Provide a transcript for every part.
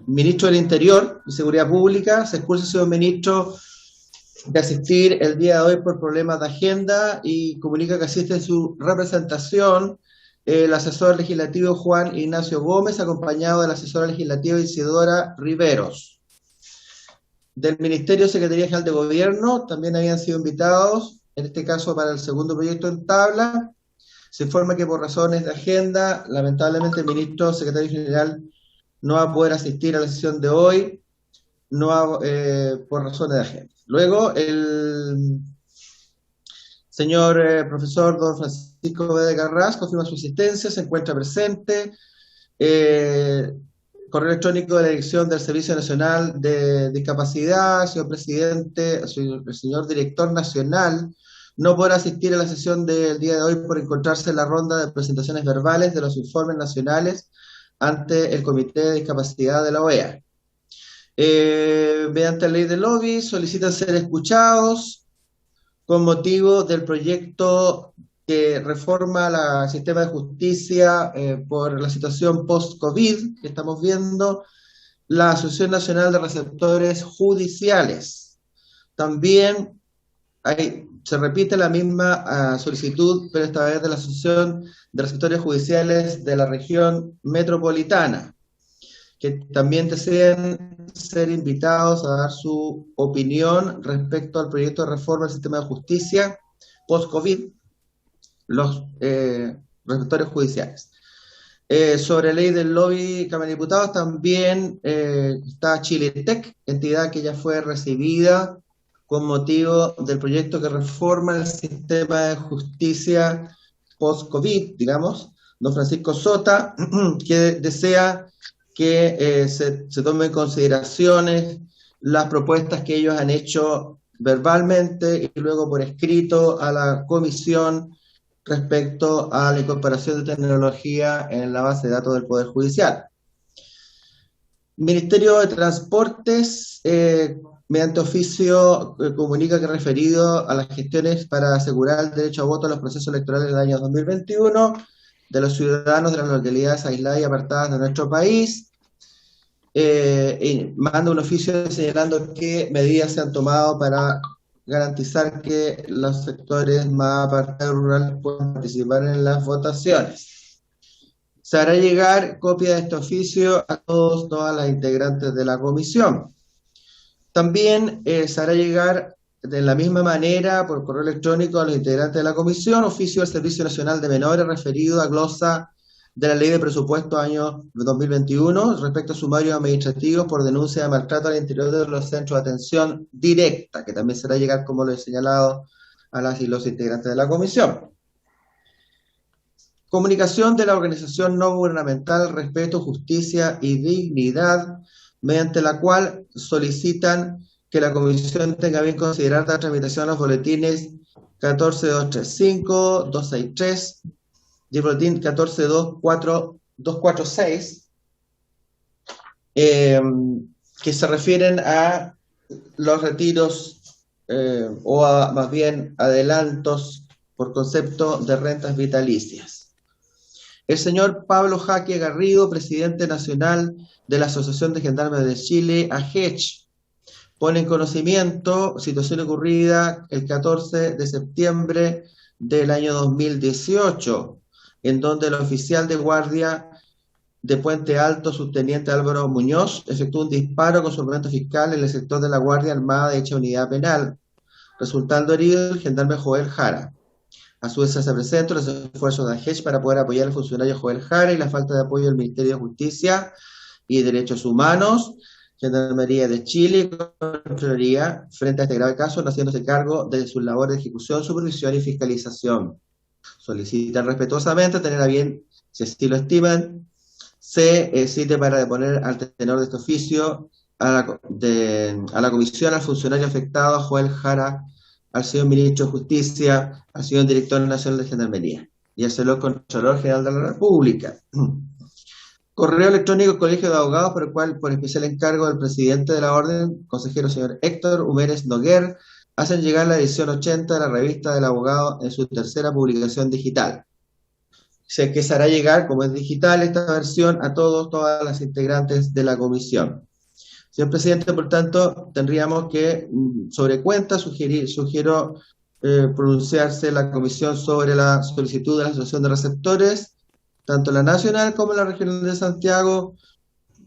ministro del Interior y Seguridad Pública, se excusa, señor ministro, de asistir el día de hoy por problemas de agenda y comunica que asiste en su representación el asesor legislativo Juan Ignacio Gómez, acompañado de la asesora legislativa Isidora Riveros. Del Ministerio de Secretaría General de Gobierno también habían sido invitados, en este caso para el segundo proyecto en tabla. Se informa que por razones de agenda, lamentablemente el ministro secretario general no va a poder asistir a la sesión de hoy, por razones de agenda. Luego, el señor profesor don Francisco B. de Garras confirma su asistencia, se encuentra presente. Correo electrónico de la Dirección del Servicio Nacional de Discapacidad, señor presidente, el señor director nacional, no podrá asistir a la sesión del día de hoy por encontrarse en la ronda de presentaciones verbales de los informes nacionales ante el Comité de Discapacidad de la OEA. Mediante la ley del lobby solicitan ser escuchados con motivo del proyecto que reforma el sistema de justicia por la situación post-COVID que estamos viendo, la Asociación Nacional de Receptores Judiciales. También se repite la misma solicitud, pero esta vez de la Asociación de Receptores Judiciales de la región metropolitana, que también desean ser invitados a dar su opinión respecto al proyecto de reforma del sistema de justicia post-COVID, los receptores judiciales. Sobre ley del lobby Cámara de Diputados también está Chiletec, entidad que ya fue recibida con motivo del proyecto que reforma el sistema de justicia post-COVID, digamos, don Francisco Sota, que desea que se tomen en consideraciones las propuestas que ellos han hecho verbalmente y luego por escrito a la comisión respecto a la incorporación de tecnología en la base de datos del Poder Judicial. Ministerio de Transportes, mediante oficio, comunica que referido a las gestiones para asegurar el derecho a voto en los procesos electorales del año 2021 de los ciudadanos de las localidades aisladas y apartadas de nuestro país, y manda un oficio señalando qué medidas se han tomado para garantizar que los sectores más apartados rurales puedan participar en las votaciones. Se hará llegar copia de este oficio a todas las integrantes de la comisión. También se hará llegar de la misma manera por correo electrónico a los integrantes de la comisión oficio del Servicio Nacional de Menores referido a glosa de la Ley de Presupuesto año 2021 respecto a sumarios administrativos por denuncia de maltrato al interior de los centros de atención directa, que también será llegar, como lo he señalado, a las y los integrantes de la comisión. Comunicación de la organización no gubernamental Respeto, Justicia y Dignidad, mediante la cual solicitan que la comisión tenga bien considerar la tramitación de los boletines 14235, 263 y el boletín 14246, que se refieren a los retiros o a más bien adelantos por concepto de rentas vitalicias. El señor Pablo Jaque Garrido, presidente nacional de la Asociación de Gendarmes de Chile, AGECH, pone en conocimiento situación ocurrida el 14 de septiembre del año 2018, en donde el oficial de guardia de Puente Alto, subteniente Álvaro Muñoz, efectuó un disparo con su armamento fiscal en el sector de la Guardia Armada de dicha unidad penal, resultando herido el gendarme Joel Jara. A su vez se presentan los esfuerzos de AGECH para poder apoyar al funcionario Joel Jara y la falta de apoyo del Ministerio de Justicia y Derechos Humanos, Gendarmería de Chile y Contraloría frente a este grave caso, no haciéndose cargo de sus labores de ejecución, supervisión y fiscalización. Solicitan respetuosamente tener a bien, si así lo estiman, se cite para deponer al tenor de este oficio a la comisión al funcionario afectado, a Joel Jara, al señor Ministro de Justicia, al señor Director Nacional de Gendarmería y al señor Contralor General de la República. Correo electrónico Colegio de Abogados, por el cual, por especial encargo del presidente de la Orden, consejero señor Héctor Humérez Noguer, hacen llegar la edición 80 de la revista del abogado en su tercera publicación digital. que se hará llegar, como es digital esta versión, a todas las integrantes de la comisión. Señor presidente, por tanto, tendríamos que, sobre cuenta, sugiero pronunciarse la comisión sobre la solicitud de la Asociación de Receptores, tanto la nacional como la regional de Santiago,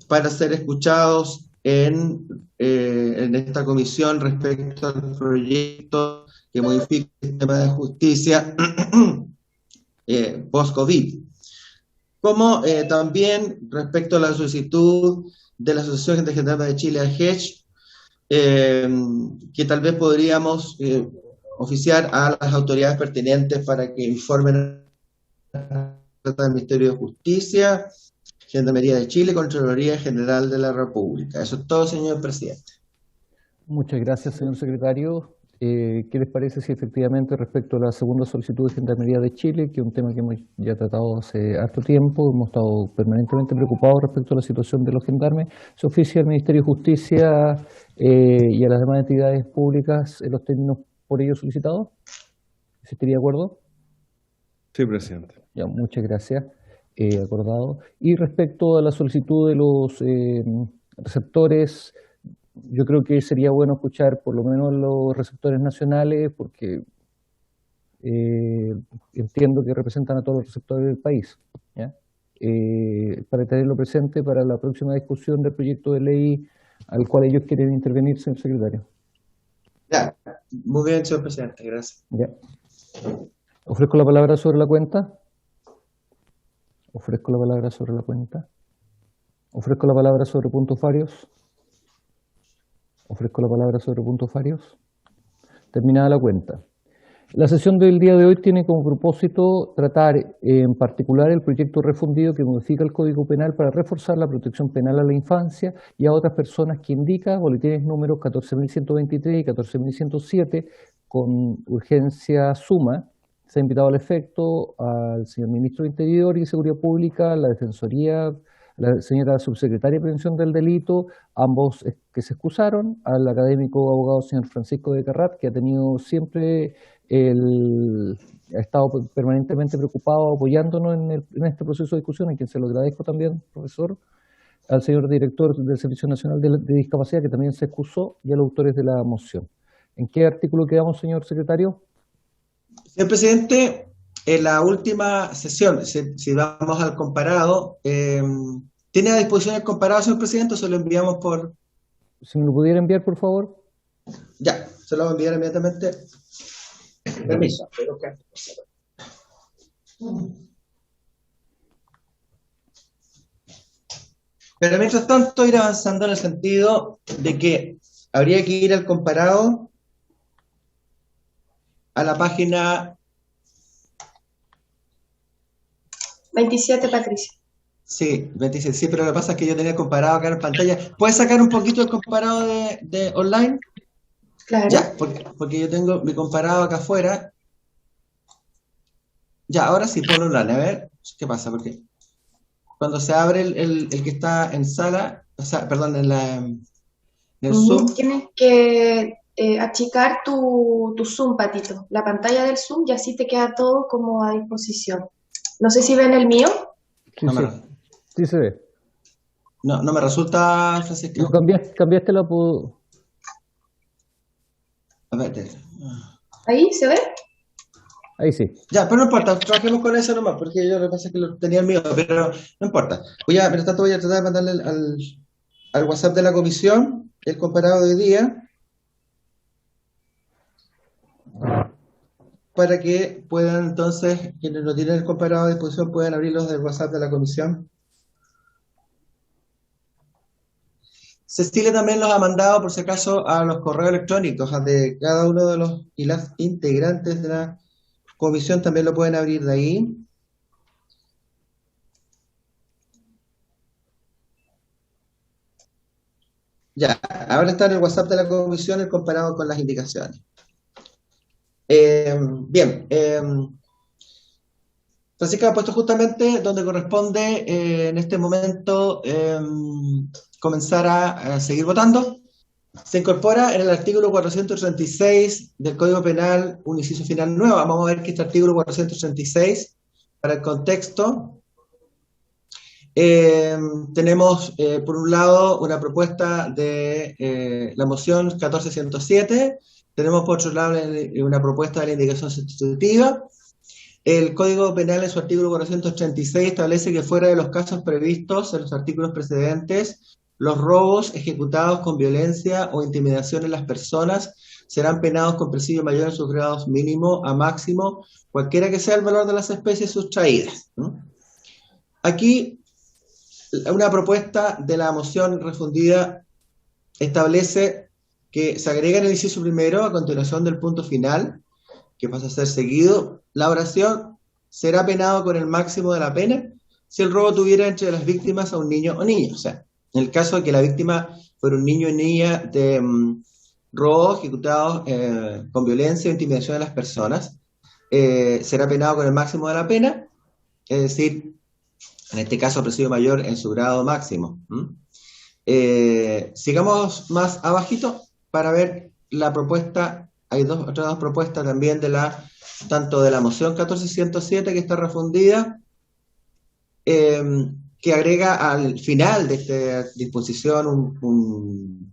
para ser escuchados en esta comisión respecto al proyecto que modifica el sistema de justicia post-COVID. Como también respecto a la solicitud de la Asociación de Gendarmes de Chile, AGECH, que tal vez podríamos oficiar a las autoridades pertinentes para que informen al Ministerio de Justicia, Gendarmería de Chile, Contraloría General de la República. Eso es todo, señor presidente. Muchas gracias, señor secretario. ¿Qué les parece si efectivamente respecto a la segunda solicitud de Gendarmería de Chile, que es un tema que hemos ya tratado hace harto tiempo, hemos estado permanentemente preocupados respecto a la situación de los gendarmes, se oficia al Ministerio de Justicia y a las demás entidades públicas en los términos por ello solicitados? ¿Estaría de acuerdo? Sí, presidente. Ya, muchas gracias. Acordado. Y respecto a la solicitud de los receptores, yo creo que sería bueno escuchar por lo menos los receptores nacionales, porque entiendo que representan a todos los receptores del país, ¿ya? Para tenerlo presente para la próxima discusión del proyecto de ley al cual ellos quieren intervenir, señor secretario. Ya, muy bien, señor presidente, gracias. Ya. Ofrezco la palabra sobre la cuenta. Ofrezco la palabra sobre la cuenta. Ofrezco la palabra sobre puntos varios. Ofrezco la palabra sobre puntos varios. Terminada la cuenta. La sesión del día de hoy tiene como propósito tratar en particular el proyecto refundido que modifica el Código Penal para reforzar la protección penal a la infancia y a otras personas, que indica boletines números 14.123 y 14.107 con urgencia suma. Se ha invitado al efecto al señor Ministro de Interior y Seguridad Pública, la Defensoría, la señora Subsecretaria de Prevención del Delito, ambos que se excusaron, al académico abogado señor Francisco de Carrat, que ha tenido siempre ha estado permanentemente preocupado apoyándonos en este proceso de discusión, a quien se lo agradezco también, profesor, al señor director del Servicio Nacional de Discapacidad, que también se excusó, y a los autores de la moción. ¿En qué artículo quedamos, señor secretario? Señor presidente, en la última sesión, si vamos al comparado, ¿tiene a disposición el comparado, señor presidente, o se lo enviamos por...? Si me lo pudiera enviar, por favor. Ya, se lo voy a enviar inmediatamente. Permiso. Pero mientras tanto, ir avanzando en el sentido de que habría que ir al comparado a la página 27, Patricia. Sí, 27, sí, pero lo que pasa es que yo tenía el comparado acá en pantalla. ¿Puedes sacar un poquito el comparado de online? Claro. Ya, porque yo tengo mi comparado acá afuera. Ya, ahora sí, ponlo online. A ver, ¿qué pasa? Porque cuando se abre el que está en sala, o sea, perdón, en el Zoom. Tienes que achicar tu Zoom, Patito, la pantalla del Zoom, y así te queda todo como a disposición. No sé si ven el mío. Sí, sí se ve. No me resulta, Francisco. No, cambiaste la... A ver, ¿Ahí se ve? Ahí sí. Ya, pero no importa, trabajemos con eso nomás, porque yo lo que pasa es que lo tenía el mío, pero no importa. Mientras tanto voy a tratar de mandarle al WhatsApp de la comisión el comparado de hoy día, para que puedan entonces, quienes no tienen el comparado a disposición, puedan abrirlos del WhatsApp de la comisión. Cecilia también los ha mandado, por si acaso, a los correos electrónicos de cada uno de los y las integrantes de la comisión, también lo pueden abrir de ahí. Ya, ahora está en el WhatsApp de la comisión el comparado con las indicaciones. Bien, Francisca ha puesto justamente donde corresponde en este momento comenzar a seguir votando. Se incorpora en el artículo 436 del Código Penal un inciso final nuevo. Vamos a ver que este artículo 436 para el contexto, tenemos por un lado una propuesta de la moción 1407, tenemos por otro lado una propuesta de la indicación sustitutiva. El Código Penal en su artículo 436 establece que fuera de los casos previstos en los artículos precedentes, los robos ejecutados con violencia o intimidación en las personas serán penados con presidio mayor en sus grados mínimo a máximo, cualquiera que sea el valor de las especies sustraídas, ¿no? Aquí, una propuesta de la moción refundida establece que se agrega en el inciso primero, a continuación del punto final, que pasa a ser seguido, la oración será penado con el máximo de la pena si el robo tuviera entre las víctimas a un niño o niña. O sea, en el caso de que la víctima fuera un niño o niña de robo ejecutado con violencia o intimidación de las personas, será penado con el máximo de la pena, es decir, en este caso presidio mayor en su grado máximo. Sigamos más abajito para ver la propuesta. Hay otras dos propuestas también tanto de la moción 1407 que está refundida, que agrega al final de esta disposición un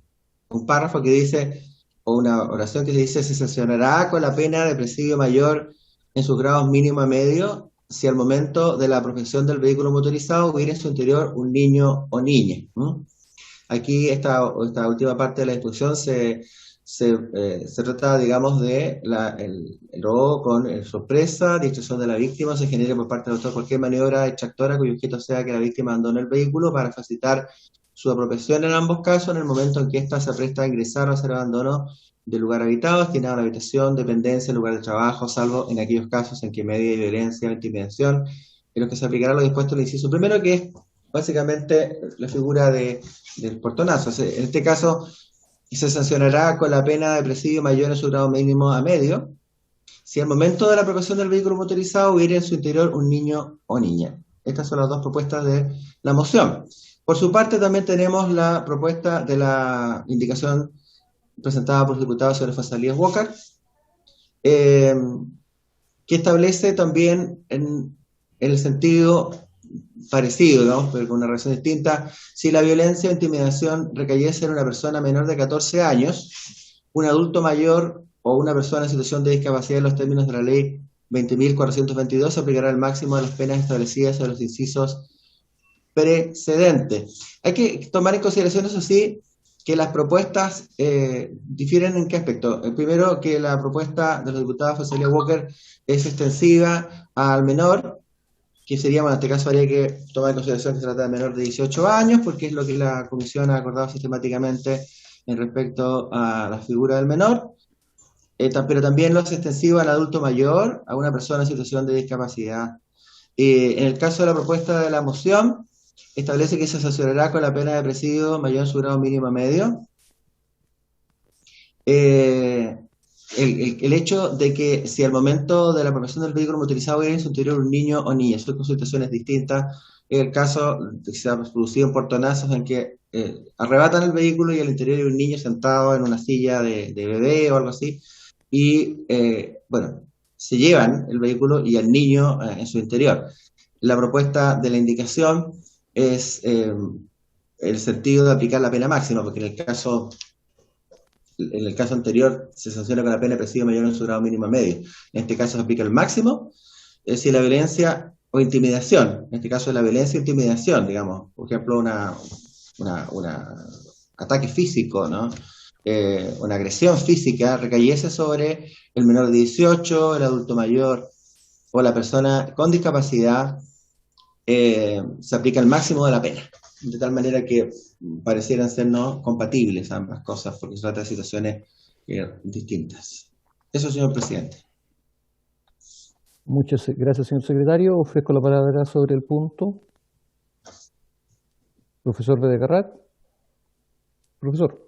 párrafo que dice, o una oración que dice: se sancionará con la pena de presidio mayor en sus grados mínimo a medio si al momento de la apropiación del vehículo motorizado hubiera en su interior un niño o niña. Aquí esta última parte de la disposición se trata, digamos, de el robo con sorpresa, distracción de la víctima, se genere por parte del autor cualquier maniobra extractora cuyo objeto sea que la víctima abandone el vehículo para facilitar su apropiación en ambos casos en el momento en que ésta se apresta a ingresar o hacer abandono del lugar habitado, destinado a la habitación, dependencia, lugar de trabajo, salvo en aquellos casos en que media violencia o intimidación, en los que se aplicará lo dispuesto en el inciso primero, que es básicamente la figura del portonazo. En este caso, se sancionará con la pena de presidio mayor en su grado mínimo a medio, si al momento de la apropiación del vehículo motorizado hubiera en su interior un niño o niña. Estas son las dos propuestas de la moción. Por su parte, también tenemos la propuesta de la indicación presentada por el diputado señor Fasalías Walker, que establece también en el sentido parecido, ¿no?, pero con una relación distinta: si la violencia o intimidación recayese en una persona menor de 14 años, un adulto mayor o una persona en situación de discapacidad en los términos de la ley 20.422 se aplicará el máximo de las penas establecidas en los incisos precedentes. Hay que tomar en consideración, eso sí, que las propuestas difieren en qué aspecto. El primero, que la propuesta de los diputados Fasalías Walker es extensiva al menor, que sería, bueno, en este caso habría que tomar en consideración que se trata de menor de 18 años, porque es lo que la Comisión ha acordado sistemáticamente en respecto a la figura del menor, pero también lo es extensivo al adulto mayor, a una persona en situación de discapacidad. En el caso de la propuesta de la moción, establece que se sancionará con la pena de presidio mayor en su grado mínimo a medio. El hecho de que si al momento de la apropiación del vehículo motorizado hubiera en su interior un niño o niña, son consultaciones distintas. En el caso de que se ha producido portonazos en que arrebatan el vehículo y al interior hay un niño sentado en una silla de bebé o algo así, y bueno, se llevan el vehículo y al niño en su interior. La propuesta de la indicación es el sentido de aplicar la pena máxima, porque en el caso anterior se sanciona con la pena de presidio mayor en su grado mínimo a medio. En este caso se aplica el máximo. Si la violencia o intimidación, en este caso es la violencia o intimidación, digamos, por ejemplo, un ataque físico, ¿no?, una agresión física, recayese sobre el menor de 18, el adulto mayor o la persona con discapacidad, se aplica el máximo de la pena, de tal manera que parecieran ser no compatibles ambas cosas, porque se trata de situaciones distintas. Eso, señor presidente. Muchas gracias, señor secretario. Ofrezco la palabra sobre el punto. Profesor Bedecarrat. Profesor.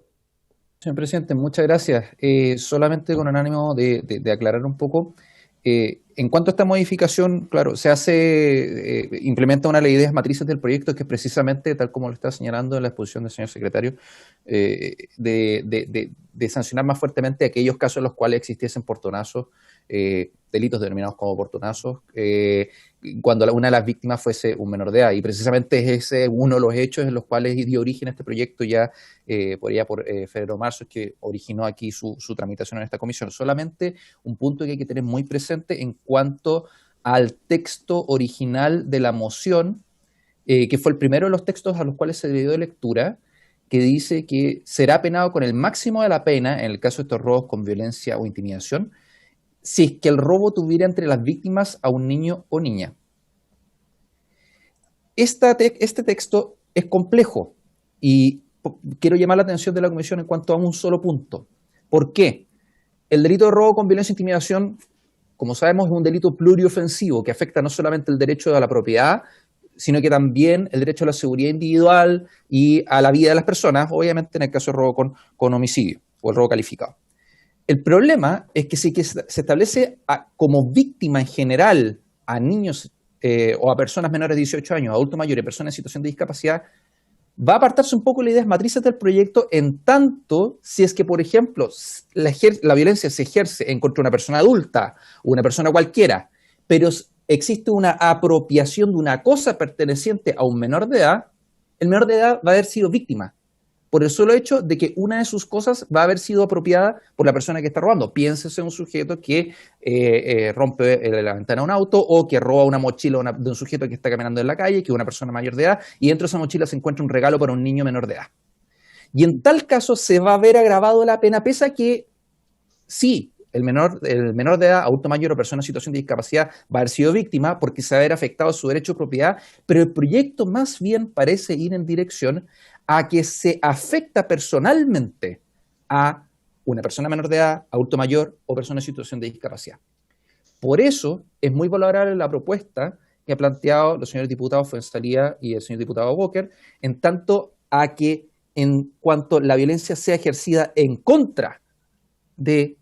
Señor presidente, muchas gracias. Solamente con el ánimo de aclarar un poco, en cuanto a esta modificación, claro, implementa una de las ideas matrices del proyecto, que es precisamente, tal como lo está señalando en la exposición del señor secretario, de sancionar más fuertemente aquellos casos en los cuales existiesen portonazos delitos denominados como oportunazos, cuando una de las víctimas fuese un menor de edad. Y precisamente es ese uno de los hechos en los cuales dio origen a este proyecto ya por febrero o marzo, que originó aquí su tramitación en esta comisión. Solamente un punto que hay que tener muy presente en cuanto al texto original de la moción, que fue el primero de los textos a los cuales se le dio lectura, que dice que será penado con el máximo de la pena, en el caso de estos robos con violencia o intimidación, si es que el robo tuviera entre las víctimas a un niño o niña. Este texto es complejo y quiero llamar la atención de la Comisión en cuanto a un solo punto. ¿Por qué? El delito de robo con violencia e intimidación, como sabemos, es un delito pluriofensivo que afecta no solamente el derecho a la propiedad, sino que también el derecho a la seguridad individual y a la vida de las personas, obviamente en el caso de robo con homicidio o el robo calificado. El problema es que si se establece como víctima en general a niños o a personas menores de 18 años, adultos mayores, personas en situación de discapacidad, va a apartarse un poco la idea matrices del proyecto en tanto si es que, por ejemplo, la violencia se ejerce en contra de una persona adulta o una persona cualquiera, pero existe una apropiación de una cosa perteneciente a un menor de edad, el menor de edad va a haber sido víctima por el solo hecho de que una de sus cosas va a haber sido apropiada por la persona que está robando. Piénsese en un sujeto que rompe la ventana de un auto o que roba una mochila de un sujeto que está caminando en la calle, que es una persona mayor de edad, y dentro de esa mochila se encuentra un regalo para un niño menor de edad. Y en tal caso se va a ver agravado la pena, pese a que sí, el menor de edad, adulto mayor o persona en situación de discapacidad va a haber sido víctima porque se va a haber afectado su derecho de propiedad, pero el proyecto más bien parece ir en dirección a que se afecta personalmente a una persona menor de edad, adulto mayor o persona en situación de discapacidad. Por eso es muy valorable la propuesta que ha planteado los señores diputados Fuenzalía y el señor diputado Walker, en tanto a que en cuanto la violencia sea ejercida en contra de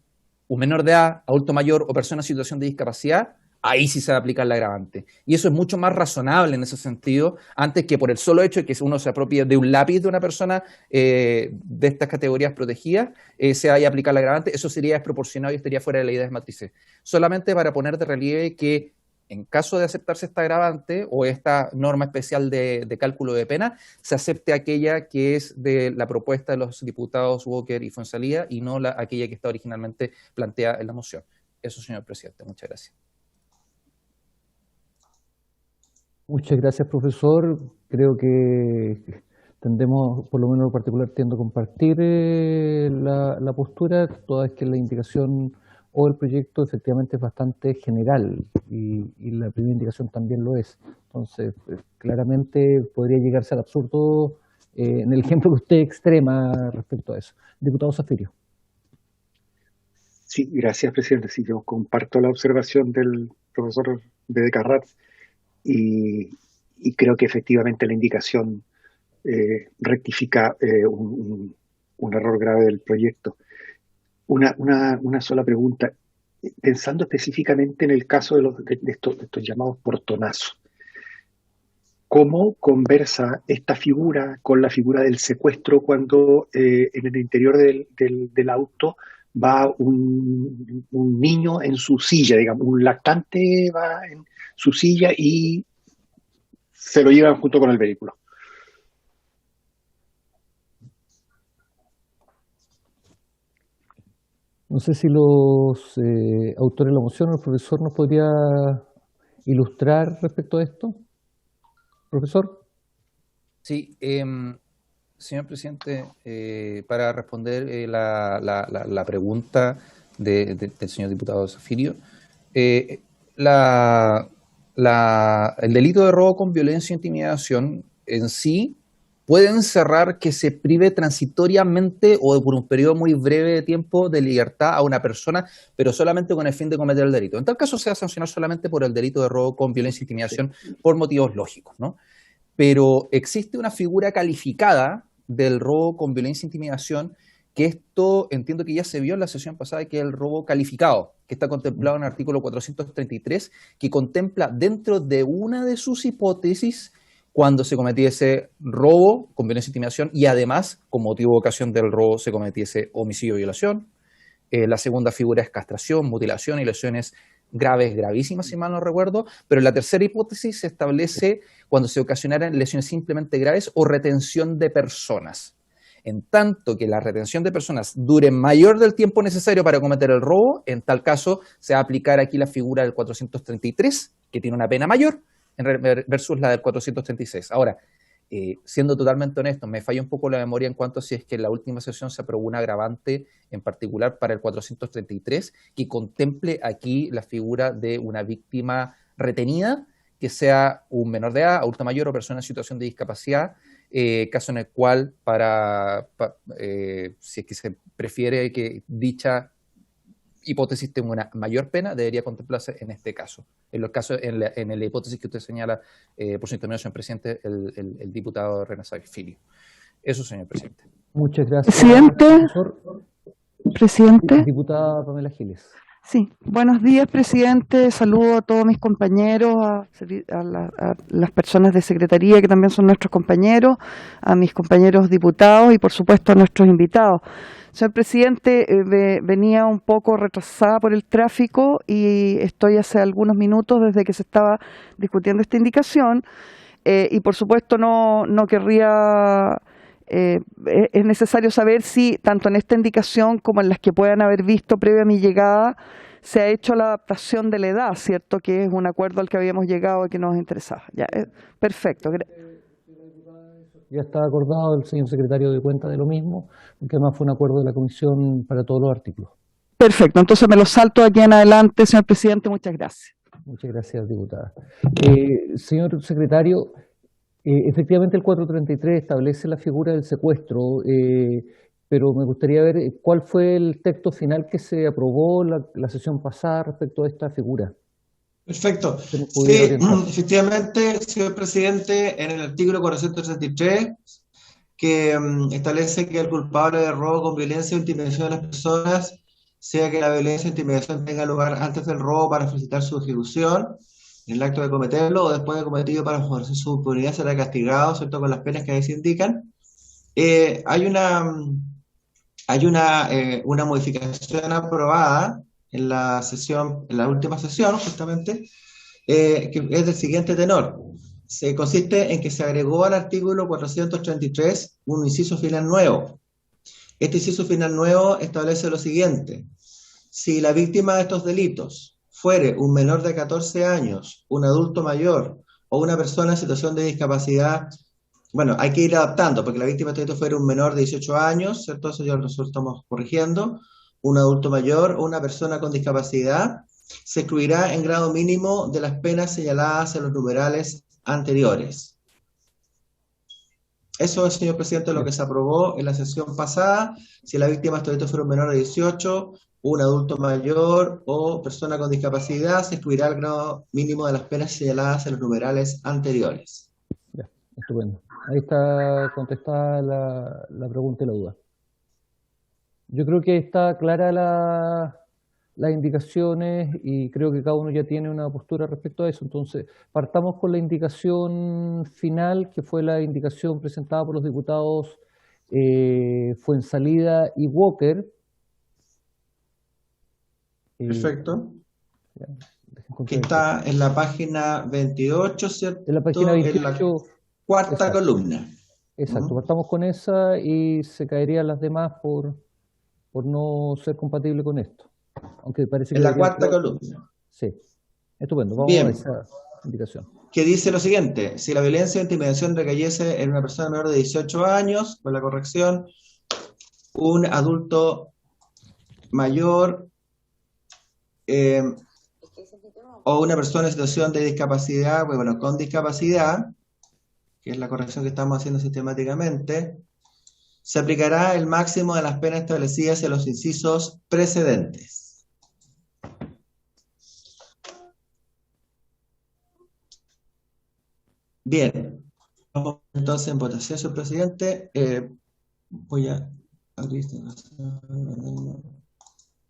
un menor de edad, adulto mayor o persona en situación de discapacidad, ahí sí se va a aplicar la agravante. Y eso es mucho más razonable en ese sentido, antes que por el solo hecho de que uno se apropie de un lápiz de una persona de estas categorías protegidas, se vaya a aplicar la agravante. Eso sería desproporcionado y estaría fuera de la idea de matrices. Solamente para poner de relieve que en caso de aceptarse esta agravante o esta norma especial de cálculo de pena, se acepte aquella que es de la propuesta de los diputados Walker y Fuenzalía y no aquella que está originalmente planteada en la moción. Eso, señor presidente. Muchas gracias. Muchas gracias, profesor. Creo que tendemos, por lo menos en lo particular, tiendo a compartir la postura, toda vez que la indicación o el proyecto efectivamente es bastante general y la primera indicación también lo es. Entonces, claramente podría llegarse al absurdo en el ejemplo que usted extrema respecto a eso. Diputado Zafirio. Sí, gracias, presidente. Sí, yo comparto la observación del profesor Bedecarratz y creo que efectivamente la indicación rectifica un error grave del proyecto. Una sola pregunta, pensando específicamente en el caso de estos llamados portonazos. ¿Cómo conversa esta figura con la figura del secuestro cuando en el interior del auto va un niño en su silla, digamos, un lactante va en su silla y se lo llevan junto con el vehículo? No sé si los autores de la moción o el profesor nos podría ilustrar respecto a esto. Profesor. Sí, señor presidente, para responder la pregunta del señor diputado Zafirio, el delito de robo con violencia e intimidación en sí puede encerrar que se prive transitoriamente o por un periodo muy breve de tiempo de libertad a una persona, pero solamente con el fin de cometer el delito. En tal caso se va a sancionar solamente por el delito de robo con violencia e intimidación por motivos lógicos, ¿no? Pero existe una figura calificada del robo con violencia e intimidación, que esto entiendo que ya se vio en la sesión pasada, que es el robo calificado, que está contemplado en el artículo 433, que contempla dentro de una de sus hipótesis cuando se cometiese robo con violencia e intimidación y además, con motivo de ocasión del robo, se cometiese homicidio o violación, La segunda figura es castración, mutilación y lesiones graves, gravísimas, si mal no recuerdo. Pero en la tercera hipótesis se establece cuando se ocasionaran lesiones simplemente graves o retención de personas. En tanto que la retención de personas dure mayor del tiempo necesario para cometer el robo, en tal caso se va a aplicar aquí la figura del 433, que tiene una pena mayor, versus la del 436. Ahora, siendo totalmente honesto, me falla un poco la memoria en cuanto a si es que en la última sesión se aprobó un agravante en particular para el 433 que contemple aquí la figura de una víctima retenida, que sea un menor de edad, adulto mayor o persona en situación de discapacidad, caso en el cual si es que se prefiere que dicha hipótesis tenga una mayor pena, debería contemplarse en este caso. En los casos, en la hipótesis que usted señala, por su intervención, presidente, el diputado René Filio. Eso, señor presidente. Muchas gracias. Presidente. Diputada Pamela Giles. Sí, buenos días, presidente. Saludo a todos mis compañeros, a las personas de Secretaría que también son nuestros compañeros, a mis compañeros diputados y, por supuesto, a nuestros invitados. Señor presidente, venía un poco retrasada por el tráfico y estoy hace algunos minutos desde que se estaba discutiendo esta indicación y, por supuesto, no querría... es necesario saber si, tanto en esta indicación como en las que puedan haber visto previa a mi llegada, se ha hecho la adaptación de la edad, ¿cierto? Que es un acuerdo al que habíamos llegado y que nos interesaba. Ya, perfecto. Ya está acordado, el señor secretario dio cuenta de lo mismo, porque además fue un acuerdo de la Comisión para todos los artículos. Perfecto, entonces me lo salto de aquí en adelante, señor presidente, muchas gracias. Muchas gracias, diputada. Señor secretario, efectivamente el 433 establece la figura del secuestro, pero me gustaría ver cuál fue el texto final que se aprobó la sesión pasada respecto a esta figura. Perfecto. Sí, orientar. efectivamente, señor presidente, en el artículo 433, que establece que el culpable de robo con violencia o intimidación de las personas, sea que la violencia o intimidación tenga lugar antes del robo para facilitar su ejecución, en el acto de cometerlo o después de cometido para favorecer su impunidad, será castigado, ¿cierto?, con las penas que ahí se indican. Hay una modificación aprobada en la sesión, en la última sesión, justamente, que es del siguiente tenor. Consiste en que se agregó al artículo 433 un inciso final nuevo. Este inciso final nuevo establece lo siguiente: si la víctima de estos delitos fuere un menor de 14 años, un adulto mayor o una persona en situación de discapacidad, bueno, hay que ir adaptando, porque la víctima de estos delitos fuera un menor de 18 años, ¿cierto? Eso ya nosotros estamos corrigiendo. Un adulto mayor o una persona con discapacidad, se excluirá en grado mínimo de las penas señaladas en los numerales anteriores. Eso es, señor presidente, lo que se aprobó en la sesión pasada. Si la víctima de estos delitos fuera un menor de 18, un adulto mayor o persona con discapacidad, se excluirá el grado mínimo de las penas señaladas en los numerales anteriores. Ya, estupendo. Ahí está contestada la pregunta y la duda. Yo creo que está clara las indicaciones y creo que cada uno ya tiene una postura respecto a eso. Entonces, partamos con la indicación final, que fue la indicación presentada por los diputados Fuenzalida y Walker. Perfecto. Que está en la página 28, ¿cierto? En la página 28. En la cuarta exacto. columna. Exacto, partamos con esa y se caerían las demás por no ser compatible con esto. Aunque parece que en la cuarta columna. Sí, estupendo, vamos Bien. a esa indicación. Que dice lo siguiente: si la violencia o intimidación recayese en una persona menor de 18 años, con la corrección, un adulto mayor o una persona en situación de discapacidad, bueno, con discapacidad, que es la corrección que estamos haciendo sistemáticamente, se aplicará el máximo de las penas establecidas en los incisos precedentes. Bien, vamos entonces en votación, señor presidente. Voy a abrir.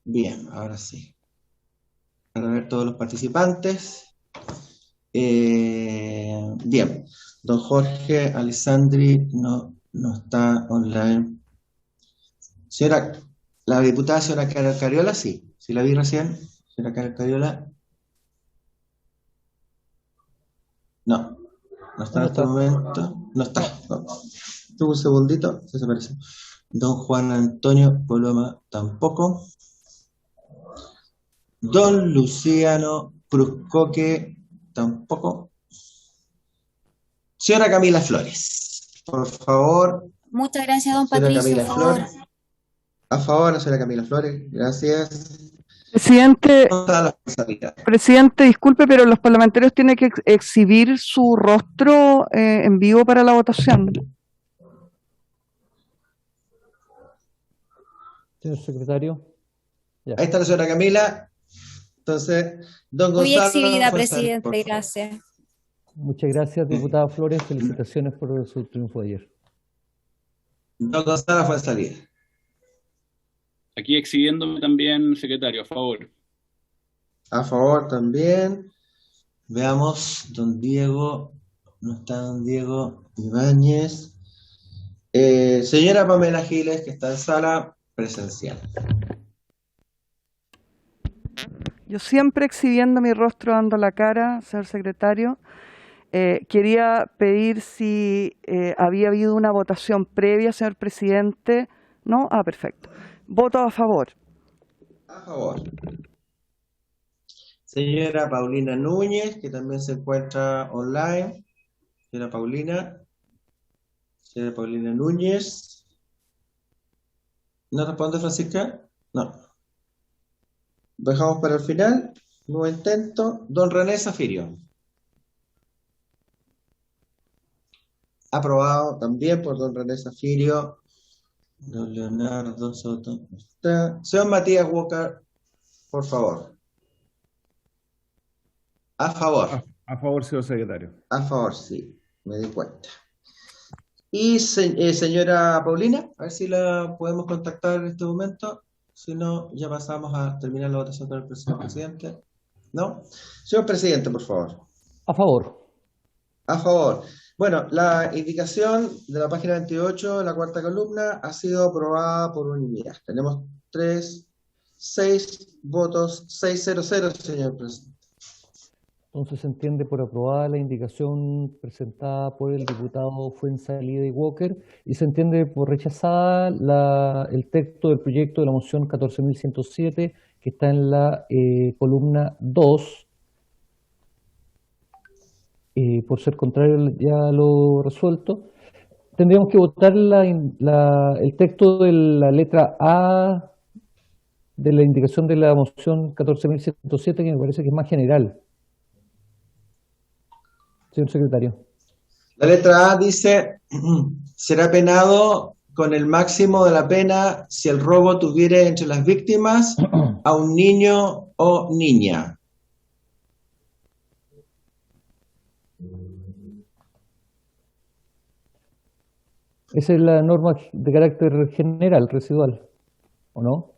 Bien, ahora sí. Para ver todos los participantes. Bien, don Jorge Alessandri no está online. Señora La diputada señora Cariola, sí. Sí la vi recién. Señora Cariola. No. No está en este momento. No está. No. Tuvo un segundito. Se desapareció. Don Juan Antonio Coloma tampoco. Don Luciano Cruzcoque tampoco. Señora Camila Flores, por favor. Muchas gracias, don Señora Patricio, Camila a favor. Flores. A favor, señora Camila Flores, gracias. Presidente, disculpe, pero los parlamentarios tienen que exhibir su rostro en vivo para la votación. Señor secretario. Ya. Ahí está la señora Camila. Entonces, don Muy Gonzalo. exhibida, Fuenzalía, presidente, gracias. Muchas gracias, diputada Flores. Felicitaciones por su triunfo de ayer. Don Gonzalo Fuenzalía. Aquí exhibiéndome también, secretario, a favor. A favor también. Veamos, don Diego. No está don Diego Ibáñez. Señora Pamela Giles, que está en sala presencial. Yo siempre exhibiendo mi rostro, dando la cara, señor secretario. Quería pedir si había habido una votación previa, señor presidente. ¿No? Ah, perfecto. Voto a favor. A favor. Señora Paulina Núñez, que también se encuentra online. Señora Paulina. Señora Paulina Núñez. ¿No responde, Francisca? No. Dejamos para el final. Nuevo intento. Don René Zafirio. Aprobado también por don René Zafirio. Don Leonardo Soto. Está. Señor Matías Walker, por favor. A favor. A favor, señor secretario. A favor, sí. Me di cuenta. Y señora Paulina, a ver si la podemos contactar en este momento. Si no, ya pasamos a terminar la votación con el presidente. ¿No? Señor presidente, por favor. A favor. A favor. Bueno, la indicación de la página 28, la cuarta columna, ha sido aprobada por unanimidad. Tenemos 6 votos, 600, señor presidente. Entonces se entiende por aprobada la indicación presentada por el diputado Fuenzalía y Walker y se entiende por rechazada el texto del proyecto de la moción 14.107 que está en la columna 2. Por ser contrario ya lo resuelto. Tendríamos que votar el texto de la letra A de la indicación de la moción 14.107 que me parece que es más general. Señor secretario. La letra A dice, será penado con el máximo de la pena si el robo tuviere entre las víctimas a un niño o niña. Esa es la norma de carácter general, residual, ¿o no?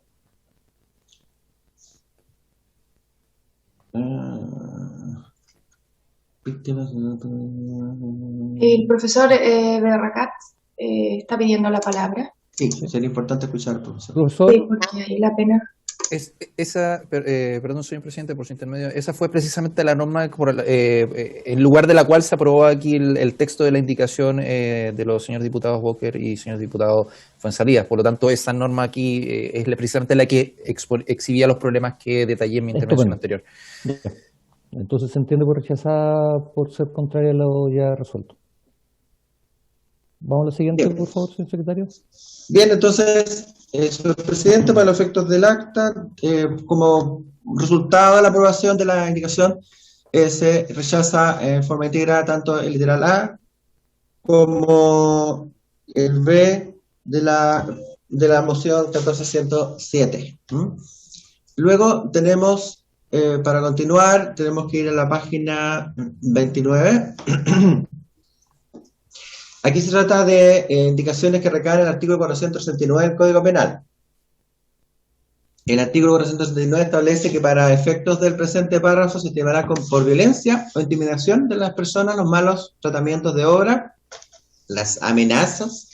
El profesor Berracat está pidiendo la palabra. Sí, sería importante escuchar, profesor. Profesor. Sí, porque hay la pena. Perdón, señor presidente, por su intermedio, esa fue precisamente la norma en lugar de la cual se aprobó aquí el texto de la indicación de los señores diputados Walker y señor diputado Fuenzalía. Por lo tanto, esa norma aquí es precisamente la que exhibía los problemas que detallé en mi intervención anterior. Entonces se entiende por rechazada por ser contraria a lo ya resuelto. Vamos a la siguiente, bien. Por favor, señor secretario. Bien, entonces, señor presidente, para los efectos del acta, como resultado de la aprobación de la indicación, se rechaza en forma íntegra tanto el literal A como el B de la moción 14.107. Luego tenemos, para continuar, tenemos que ir a la página 29. Aquí se trata de indicaciones que recaen en el artículo 469 del Código Penal. El artículo 469 establece que para efectos del presente párrafo se estimará por violencia o intimidación de las personas los malos tratamientos de obra, las amenazas,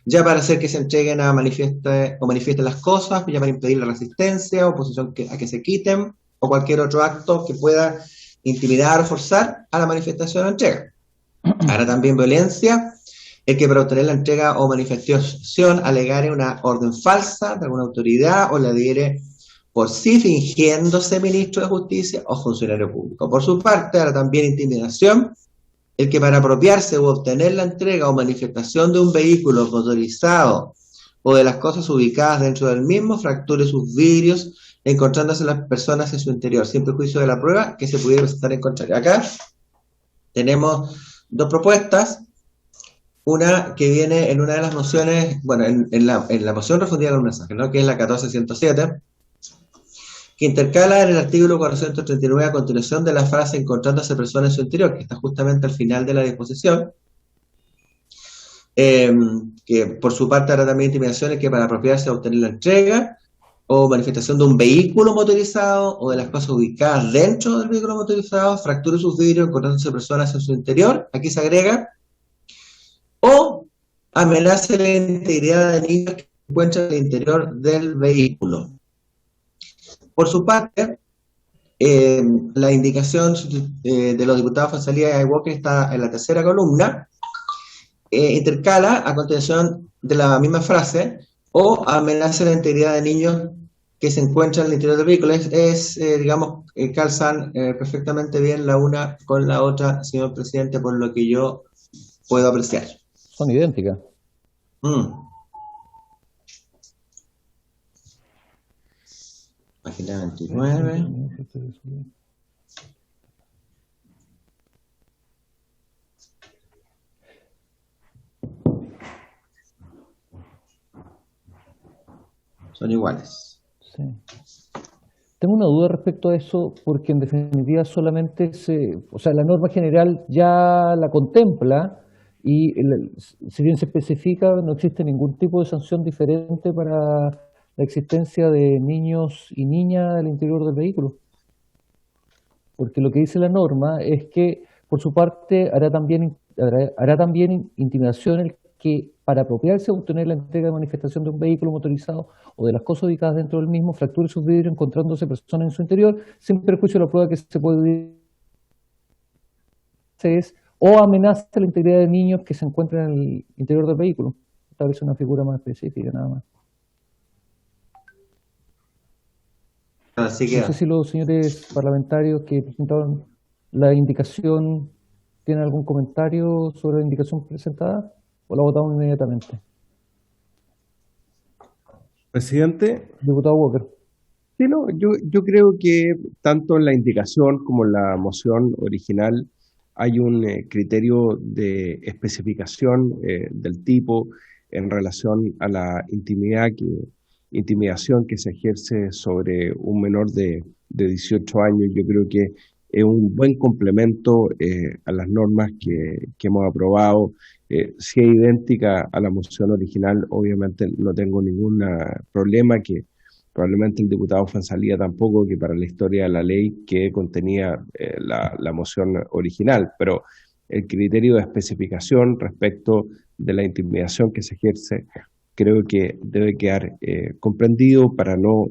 ya para hacer que se entreguen o manifiesten las cosas, ya para impedir la resistencia, oposición a que se quiten, o cualquier otro acto que pueda intimidar o forzar a la manifestación o entrega. Ahora también violencia, es que para obtener la entrega o manifestación alegare una orden falsa de alguna autoridad o la diere por sí fingiéndose ministro de justicia o funcionario público. Por su parte, ahora también intimidación, el que para apropiarse u obtener la entrega o manifestación de un vehículo motorizado o de las cosas ubicadas dentro del mismo fracture sus vidrios encontrándose las personas en su interior, sin perjuicio de la prueba que se pudiera presentar en contrario. Acá tenemos dos propuestas, una que viene en una de las mociones, bueno, en la moción refundida con un mensaje, ¿no? Que es la 1407, que intercala en el artículo 439 a continuación de la frase encontrándose personas en su interior, que está justamente al final de la disposición, que por su parte hará también intimidaciones que para apropiarse o obtener la entrega o manifestación de un vehículo motorizado o de las cosas ubicadas dentro del vehículo motorizado, fracture sus vidrios encontrándose personas en su interior, aquí se agrega, o amenace la integridad de niños que se encuentran en el interior del vehículo. Por su parte, la indicación de los diputados Fonsalía y Walker está en la tercera columna, intercala a continuación de la misma frase, o amenaza la integridad de niños que se encuentran en el interior del vehículo. Digamos, calzan perfectamente bien la una con la otra, señor presidente, por lo que yo puedo apreciar. Son idénticas. Página 29. Son iguales. Sí. Tengo una duda respecto a eso, porque en definitiva solamente la norma general ya la contempla y si bien se especifica, no existe ningún tipo de sanción diferente para la existencia de niños y niñas al interior del vehículo. Porque lo que dice la norma es que, por su parte, hará también intimidación el que, para apropiarse o obtener la entrega de manifestación de un vehículo motorizado o de las cosas ubicadas dentro del mismo, fracture sus vidrios encontrándose personas en su interior, sin perjuicio de la prueba que se puede o amenaza la integridad de niños que se encuentran en el interior del vehículo. Tal vez una figura más específica, nada más. Así que... No sé si los señores parlamentarios que presentaron la indicación tienen algún comentario sobre la indicación presentada o la votamos inmediatamente. Presidente. Diputado Walker. Sí, no, yo creo que tanto en la indicación como en la moción original hay un criterio de especificación del tipo en relación a la intimidación que se ejerce sobre un menor de 18 años. Yo creo que es un buen complemento a las normas que hemos aprobado. Si es idéntica a la moción original, obviamente no tengo ningún problema, que probablemente el diputado Fonsalía tampoco, que para la historia de la ley que contenía la moción original, pero el criterio de especificación respecto de la intimidación que se ejerce creo que debe quedar comprendido para no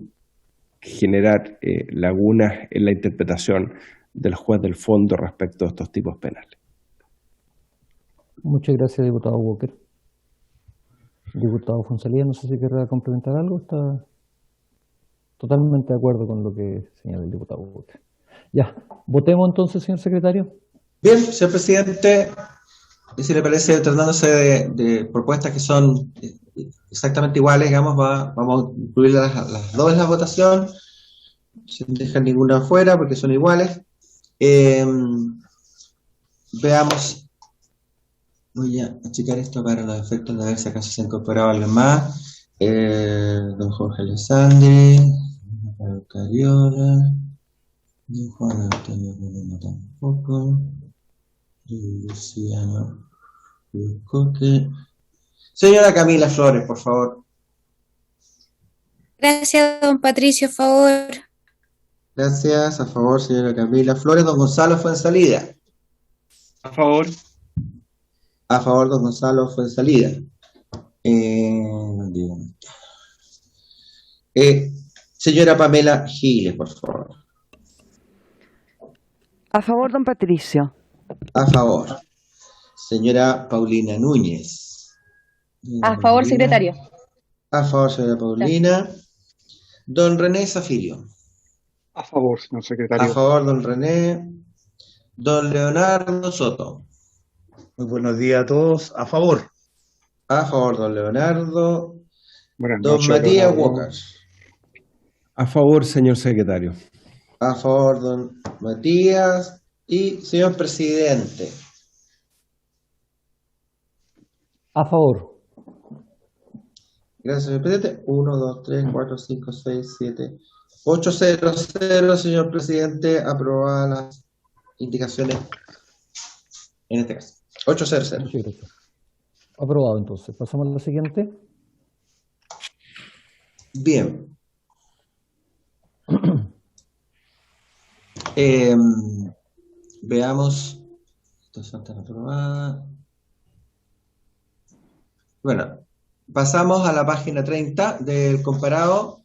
generar lagunas en la interpretación del juez del fondo respecto a estos tipos penales. Muchas gracias, diputado Walker. Diputado Fonsalía, no sé si querrá complementar algo. Está totalmente de acuerdo con lo que señala el diputado Walker. Ya, votemos entonces, señor secretario. Bien, señor presidente, y si le parece, tratándose de propuestas que son exactamente iguales, digamos, vamos a incluir las dos en la votación, sin dejar ninguna afuera porque son iguales. Veamos, voy a achicar esto para los efectos de ver si acaso se ha incorporado alguien más. Don Jorge Alessandri, Rafael Cariola, don Juan Antonio Moreno tampoco, Luciano Coque. Señora Camila Flores, por favor. Gracias, don Patricio, a favor. Gracias, a favor, señora Camila Flores. Don Gonzalo Fuenzalida. A favor. A favor, don Gonzalo Fuenzalida. ¿Dónde está? Señora Pamela Giles, por favor. A favor, don Patricio. A favor. Señora Paulina Núñez. A favor, secretario. A favor, señora Paulina. Don René Zafirio. A favor, señor A secretario. favor, don René. Don Leonardo Soto. Muy buenos días a todos. A favor. A favor, don Leonardo. Buenas Don noches, Matías Leonardo. Walker. A favor, señor secretario. A favor, don Matías. Y señor presidente. A favor. Gracias, señor presidente. 1, 2, 3, 4, 5, 6, 7, 8, 0, 0, señor presidente. Aprobadas las indicaciones en este caso. 8, 0, 0. Muchas gracias. Aprobado, entonces. Pasamos a la siguiente. Bien. Veamos. Estas están aprobadas. Bueno, pasamos a la página 30 del comparado.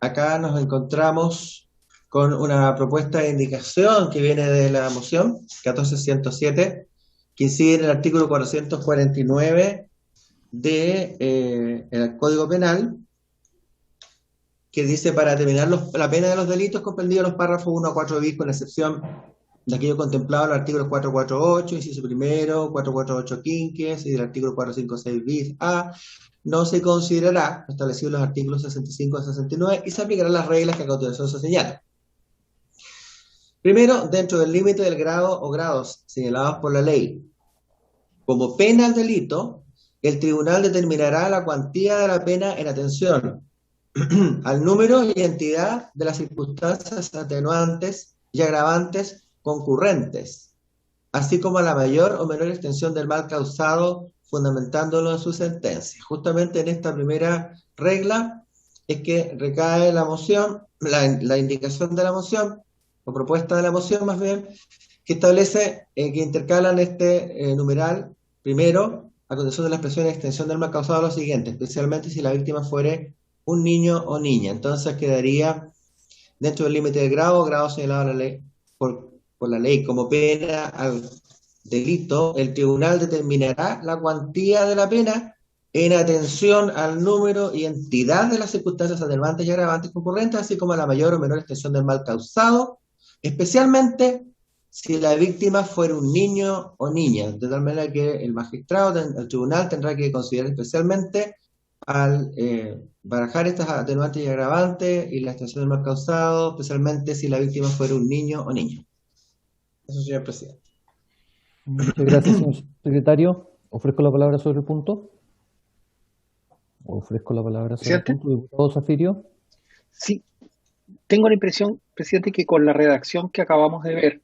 Acá nos encontramos con una propuesta de indicación que viene de la moción 14107, que incide en el artículo 449 del Código Penal, que dice: para determinar la pena de los delitos comprendidos en los párrafos 1 a 4 bis, con excepción de aquello contemplado en los artículos 448, inciso primero, 448 quinques y del artículo 456 bis A, no se considerará establecido en los artículos 65 a 69 y se aplicarán las reglas que a continuación se señalan. Primero, dentro del límite del grado o grados señalados por la ley como pena al delito, el tribunal determinará la cuantía de la pena en atención al número y entidad de las circunstancias atenuantes y agravantes concurrentes, así como a la mayor o menor extensión del mal causado, fundamentándolo en su sentencia. Justamente en esta primera regla es que recae la moción, la indicación de la moción, o propuesta de la moción más bien, que establece que intercalan este numeral primero a condición de la expresión de extensión del mal causado lo siguiente, especialmente si la víctima fuere un niño o niña. Entonces quedaría dentro del límite del grado señalado en la ley, por la ley como pena al delito, el tribunal determinará la cuantía de la pena en atención al número y entidad de las circunstancias atenuantes y agravantes concurrentes, así como a la mayor o menor extensión del mal causado, especialmente si la víctima fuera un niño o niña, de tal manera que el magistrado, el tribunal tendrá que considerar especialmente al barajar estas atenuantes y agravantes y la extensión del mal causado, especialmente si la víctima fuera un niño o niña. Eso, señor presidente. Muchas gracias, señor secretario. Ofrezco la palabra sobre el punto. Ofrezco la palabra sobre el punto. Diputado Zafirio. Sí, tengo la impresión, presidente, que con la redacción que acabamos de ver,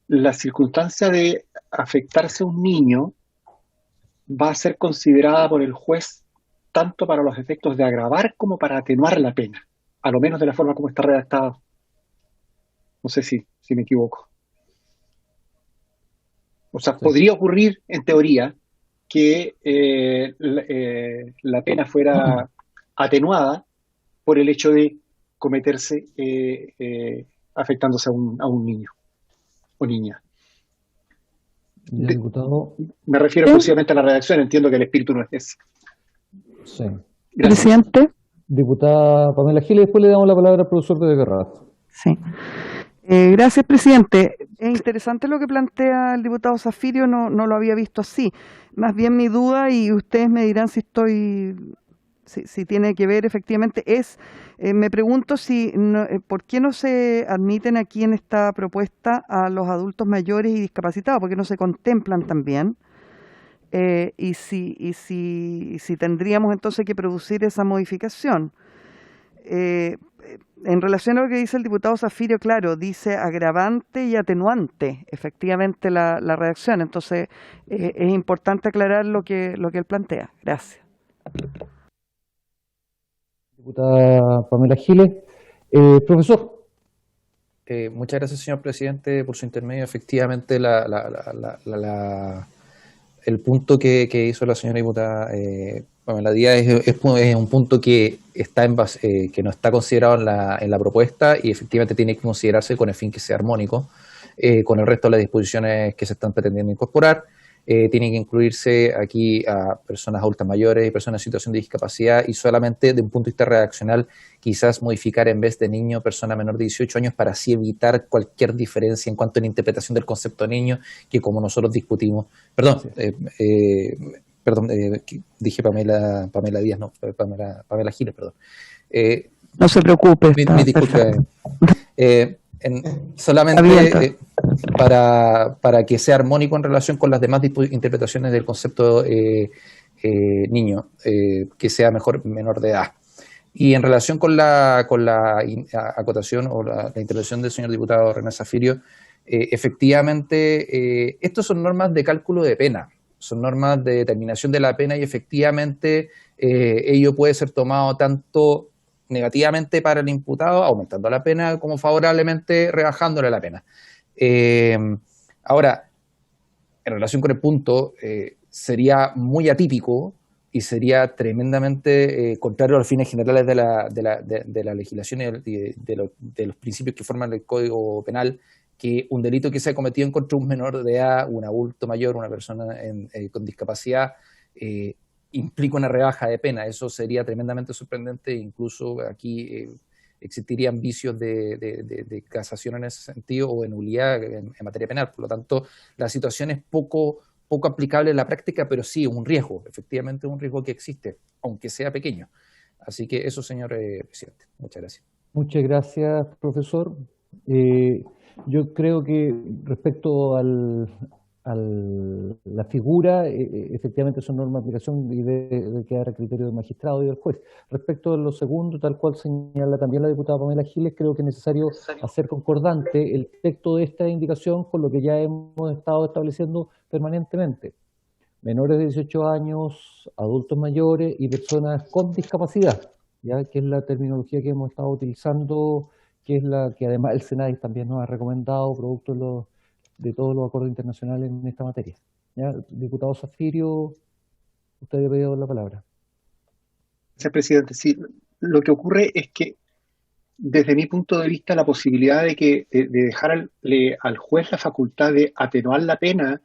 la circunstancia de afectarse a un niño va a ser considerada por el juez tanto para los efectos de agravar como para atenuar la pena, a lo menos de la forma como está redactado. No sé si me equivoco. O sea, podría ocurrir, en teoría, que la pena fuera atenuada por el hecho de cometerse afectándose a un niño o niña. Diputado. Me refiero exclusivamente a la redacción, entiendo que el espíritu no es ese. Sí. Gracias. Presidente. Diputada Pamela Giles, después le damos la palabra al profesor de Garrat. Sí. Gracias, presidente. Es interesante lo que plantea el diputado Zafirio, no lo había visto así. Más bien mi duda, y ustedes me dirán si tiene que ver efectivamente, me pregunto ¿por qué no se admiten aquí en esta propuesta a los adultos mayores y discapacitados? ¿Por qué no se contemplan también? Y si tendríamos entonces que producir esa modificación. En relación a lo que dice el diputado Zafirio, claro, dice agravante y atenuante, efectivamente la redacción. Entonces es importante aclarar lo que él plantea. Gracias. Diputada Pamela Giles. Profesor. Muchas gracias, señor presidente, por su intermedio. Efectivamente, el punto que hizo la señora diputada Pamela Díaz es un punto que está que no está considerado en la propuesta y efectivamente tiene que considerarse con el fin que sea armónico con el resto de las disposiciones que se están pretendiendo incorporar. Tiene que incluirse aquí a personas adultas mayores y personas en situación de discapacidad y solamente de un punto de vista redaccional quizás modificar en vez de niño, persona menor de 18 años para así evitar cualquier diferencia en cuanto a la interpretación del concepto de niño que como nosotros discutimos, dije Pamela Díaz, no, Pamela Giles, perdón. No se preocupe. Mi disculpa. Solamente para que sea armónico en relación con las demás interpretaciones del concepto niño, que sea menor de edad. Y en relación con la acotación o la intervención del señor diputado René Zafirio, efectivamente, estos son normas de cálculo de pena, son normas de determinación de la pena y efectivamente ello puede ser tomado tanto negativamente para el imputado, aumentando la pena, como favorablemente rebajándole la pena. Ahora, en relación con el punto, sería muy atípico y sería tremendamente contrario a los fines generales de la legislación y de los principios que forman el Código Penal, que un delito que sea cometido en contra de un menor de edad, un adulto mayor, una persona con discapacidad, implica una rebaja de pena. Eso sería tremendamente sorprendente, incluso aquí existirían vicios de casación en ese sentido o de nulidad en materia penal. Por lo tanto, la situación es poco aplicable en la práctica, pero sí un riesgo, efectivamente un riesgo que existe, aunque sea pequeño. Así que eso, señor presidente. Muchas gracias. Muchas gracias, profesor. Yo creo que respecto a la figura, efectivamente son normas de aplicación y debe quedar a criterio del magistrado y del juez. Respecto a lo segundo, tal cual señala también la diputada Pamela Giles, creo que es necesario hacer concordante el texto de esta indicación con lo que ya hemos estado estableciendo permanentemente. Menores de 18 años, adultos mayores y personas con discapacidad, ya que es la terminología que hemos estado utilizando, que es la que además el SENADI también nos ha recomendado, producto de todos los acuerdos internacionales en esta materia. ¿Ya? Diputado Zafirio, usted ha pedido la palabra. Gracias, presidente. Sí, lo que ocurre es que, desde mi punto de vista, la posibilidad de dejar al juez la facultad de atenuar la pena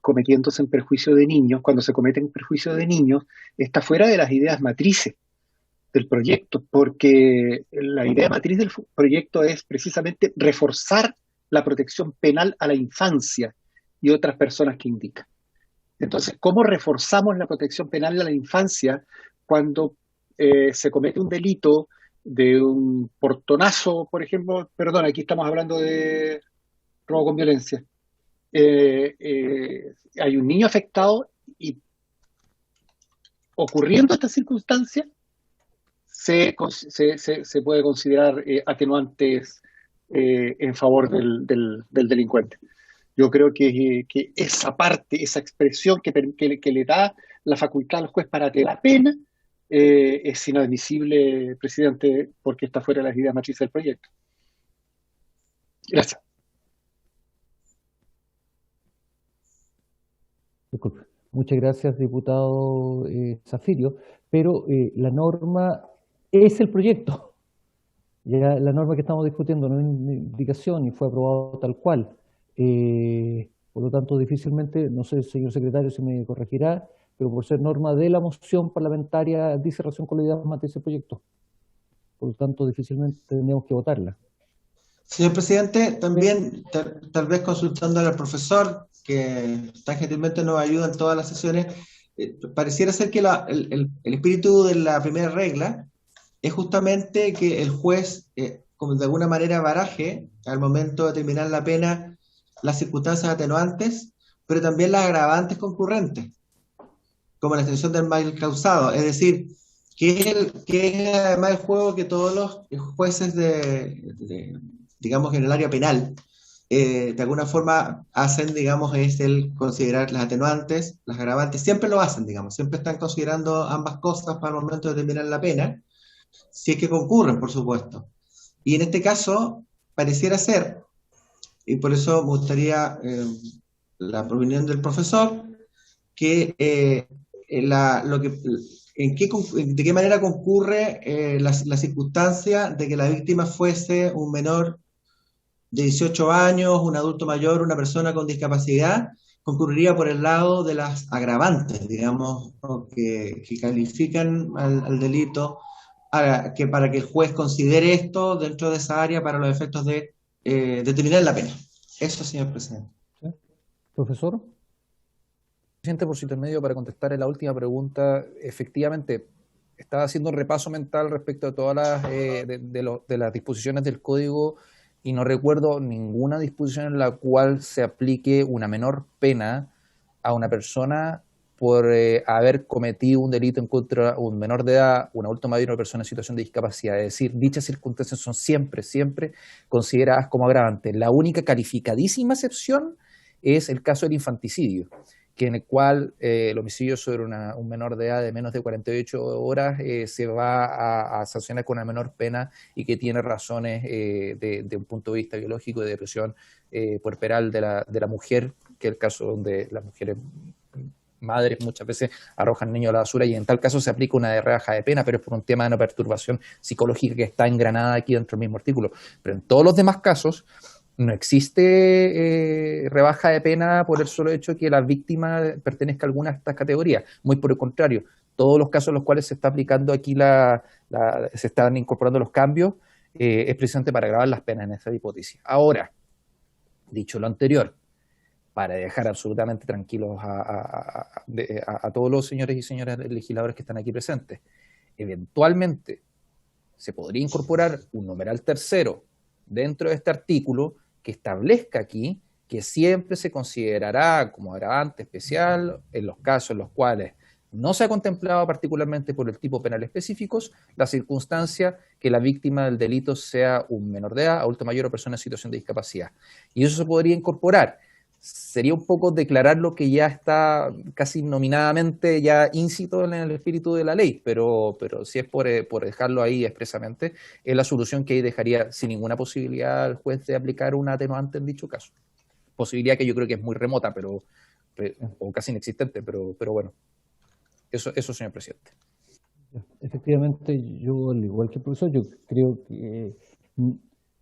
cometiéndose en perjuicio de niños, cuando se comete en perjuicio de niños, está fuera de las ideas matrices del proyecto, porque la idea matriz del proyecto es precisamente reforzar la protección penal a la infancia y otras personas que indican. Entonces, ¿cómo reforzamos la protección penal a la infancia cuando se comete un delito de un portonazo, por ejemplo? Perdón, aquí estamos hablando de robo con violencia. Hay un niño afectado y, ocurriendo esta circunstancia, se puede considerar atenuantes en favor del delincuente. Yo creo que esa parte, esa expresión que le da la facultad al juez para atenuar la pena es inadmisible, presidente, porque está fuera de las ideas matrices del proyecto. Gracias. Disculpe. Muchas gracias, diputado Zafirio, pero la norma es el proyecto. Ya la norma que estamos discutiendo no es una indicación y fue aprobado tal cual. Por lo tanto, difícilmente, no sé, señor secretario, si me corregirá, pero por ser norma de la moción parlamentaria, dice relación con la idea matriz del proyecto. Por lo tanto, difícilmente tendríamos que votarla. Señor presidente, también tal vez consultando al profesor, que tan gentilmente nos ayuda en todas las sesiones, pareciera ser que el espíritu de la primera regla es justamente que el juez, como de alguna manera, baraje al momento de determinar la pena las circunstancias atenuantes, pero también las agravantes concurrentes, como la extensión del mal causado. Es decir, que es además el juego que todos los jueces digamos, en el área penal, de alguna forma hacen, digamos, es el considerar las atenuantes, las agravantes, siempre lo hacen, digamos, siempre están considerando ambas cosas para el momento de determinar la pena, si es que concurren, por supuesto. Y en este caso, pareciera ser, y por eso me gustaría la opinión del profesor, que, de qué manera concurre la circunstancia de que la víctima fuese un menor de 18 años, un adulto mayor, una persona con discapacidad, concurriría por el lado de las agravantes, digamos, ¿no? que califican al delito, para que el juez considere esto dentro de esa área para los efectos de determinar la pena. Eso, señor presidente. ¿Sí? Profesor. Presidente, por su intermedio, para contestar en la última pregunta, efectivamente, estaba haciendo un repaso mental respecto a todas las de las disposiciones del Código y no recuerdo ninguna disposición en la cual se aplique una menor pena a una persona por haber cometido un delito en contra de un menor de edad, un adulto mayor o una persona en situación de discapacidad. Es decir, dichas circunstancias son siempre consideradas como agravantes. La única calificadísima excepción es el caso del infanticidio, que en el cual el homicidio sobre un menor de edad de menos de 48 horas se va a sancionar con una menor pena y que tiene razones de un punto de vista biológico de depresión puerperal de la mujer, que es el caso donde las mujeres madres muchas veces arrojan niños a la basura y en tal caso se aplica una rebaja de pena, pero es por un tema de una perturbación psicológica que está engranada aquí dentro del mismo artículo. Pero en todos los demás casos no existe rebaja de pena por el solo hecho de que la víctima pertenezca a alguna de estas categorías. Muy por el contrario, todos los casos en los cuales se está aplicando aquí se están incorporando los cambios es precisamente para agravar las penas en esta hipótesis. Ahora, dicho lo anterior, para dejar absolutamente tranquilos a todos los señores y señoras legisladores que están aquí presentes, eventualmente se podría incorporar un numeral tercero dentro de este artículo que establezca aquí que siempre se considerará como agravante especial en los casos en los cuales no se ha contemplado particularmente por el tipo penal específicos la circunstancia que la víctima del delito sea un menor de edad, adulto mayor o persona en situación de discapacidad. Y eso se podría incorporar. Sería un poco declarar lo que ya está casi nominadamente ya íncito en el espíritu de la ley, pero si es por dejarlo ahí expresamente, es la solución que ahí dejaría sin ninguna posibilidad al juez de aplicar una atenuante en dicho caso. Posibilidad que yo creo que es muy remota, o casi inexistente, pero bueno, eso señor presidente. Efectivamente, yo al igual que el profesor, yo creo que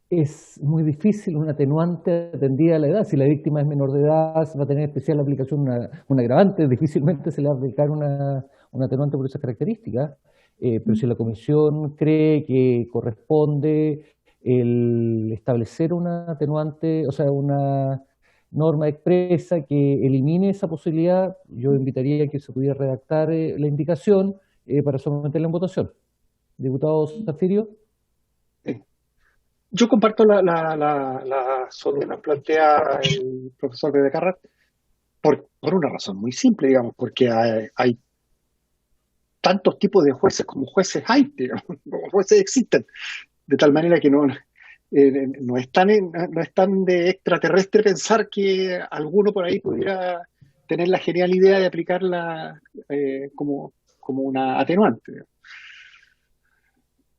es muy difícil un atenuante atendida a la edad. Si la víctima es menor de edad, va a tener especial aplicación una agravante, difícilmente se le va a aplicar un atenuante por esas características. Pero si la comisión cree que corresponde el establecer una atenuante, o sea, una norma expresa que elimine esa posibilidad, yo invitaría a que se pudiera redactar la indicación para someterla en votación. Diputado Zafirio. Yo comparto la solución que plantea el profesor de Carrat por una razón muy simple, digamos, porque hay tantos tipos de jueces como jueces hay, digamos, como jueces existen, de tal manera que no es tan de extraterrestre pensar que alguno por ahí pudiera tener la genial idea de aplicarla como una atenuante,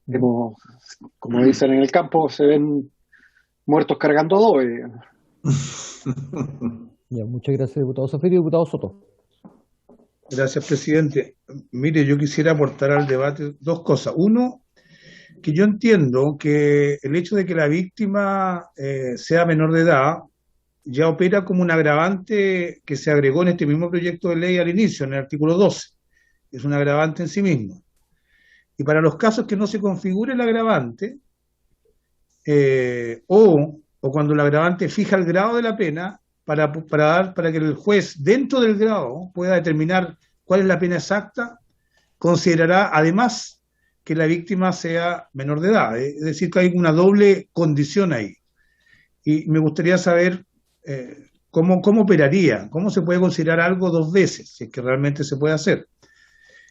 digamos. Como dicen en el campo, se ven muertos cargando adobe. Ya, muchas gracias, diputado Zafirio. Diputado Soto. Gracias, presidente. Mire, yo quisiera aportar al debate dos cosas. Uno, que yo entiendo que el hecho de que la víctima sea menor de edad ya opera como un agravante que se agregó en este mismo proyecto de ley al inicio, en el artículo 12. Es un agravante en sí mismo. Y para los casos que no se configure el agravante, o cuando el agravante fija el grado de la pena, para que el juez, dentro del grado, pueda determinar cuál es la pena exacta, considerará además que la víctima sea menor de edad. Es decir, que hay una doble condición ahí. Y me gustaría saber cómo operaría, cómo se puede considerar algo dos veces, si es que realmente se puede hacer.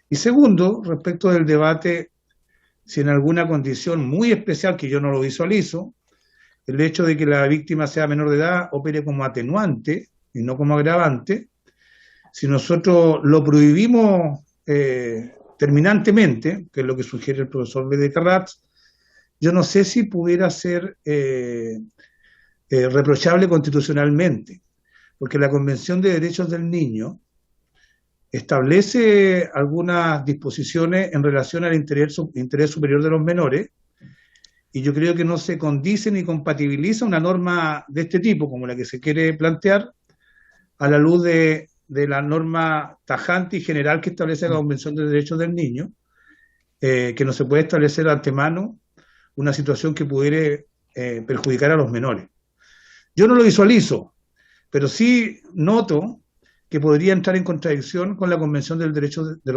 Y segundo, respecto del debate, si en alguna condición muy especial que yo no lo visualizo, el hecho de que la víctima sea menor de edad opere como atenuante y no como agravante, si nosotros lo prohibimos terminantemente, que es lo que sugiere el profesor B. de Carrat, yo no sé si pudiera ser reprochable constitucionalmente, porque la Convención de Derechos del Niño establece algunas disposiciones en relación al interés superior de los menores, y yo creo que no se condice ni compatibiliza una norma de este tipo, como la que se quiere plantear, a la luz de la norma tajante y general que establece la Convención de Derechos del Niño, que no se puede establecer de antemano una situación que pudiera perjudicar a los menores. Yo no lo visualizo, pero sí noto que podría entrar en contradicción con la Convención de los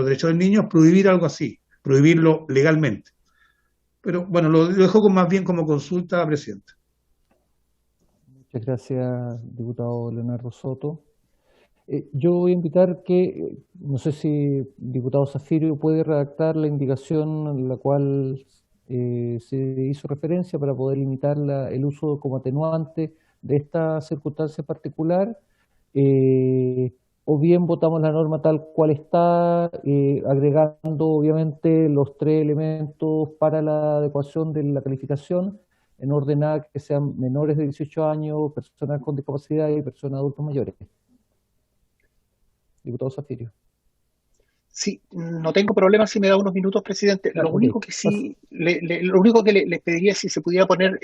Derechos del Niño prohibir algo así, prohibirlo legalmente. Pero bueno, lo dejo más bien como consulta, Presidenta. Muchas gracias, diputado Leonardo Soto. Yo voy a invitar que, no sé si el diputado Zafirio puede redactar la indicación a la cual se hizo referencia para poder limitar el uso como atenuante de esta circunstancia particular, o bien votamos la norma tal cual está, agregando obviamente los 3 elementos para la adecuación de la calificación, en orden a que sean menores de 18 años, personas con discapacidad y personas adultos mayores. Diputado Zafirio. Sí, no tengo problema si me da unos minutos, presidente. Claro, Lo único que sí, lo único que les pediría es si se pudiera poner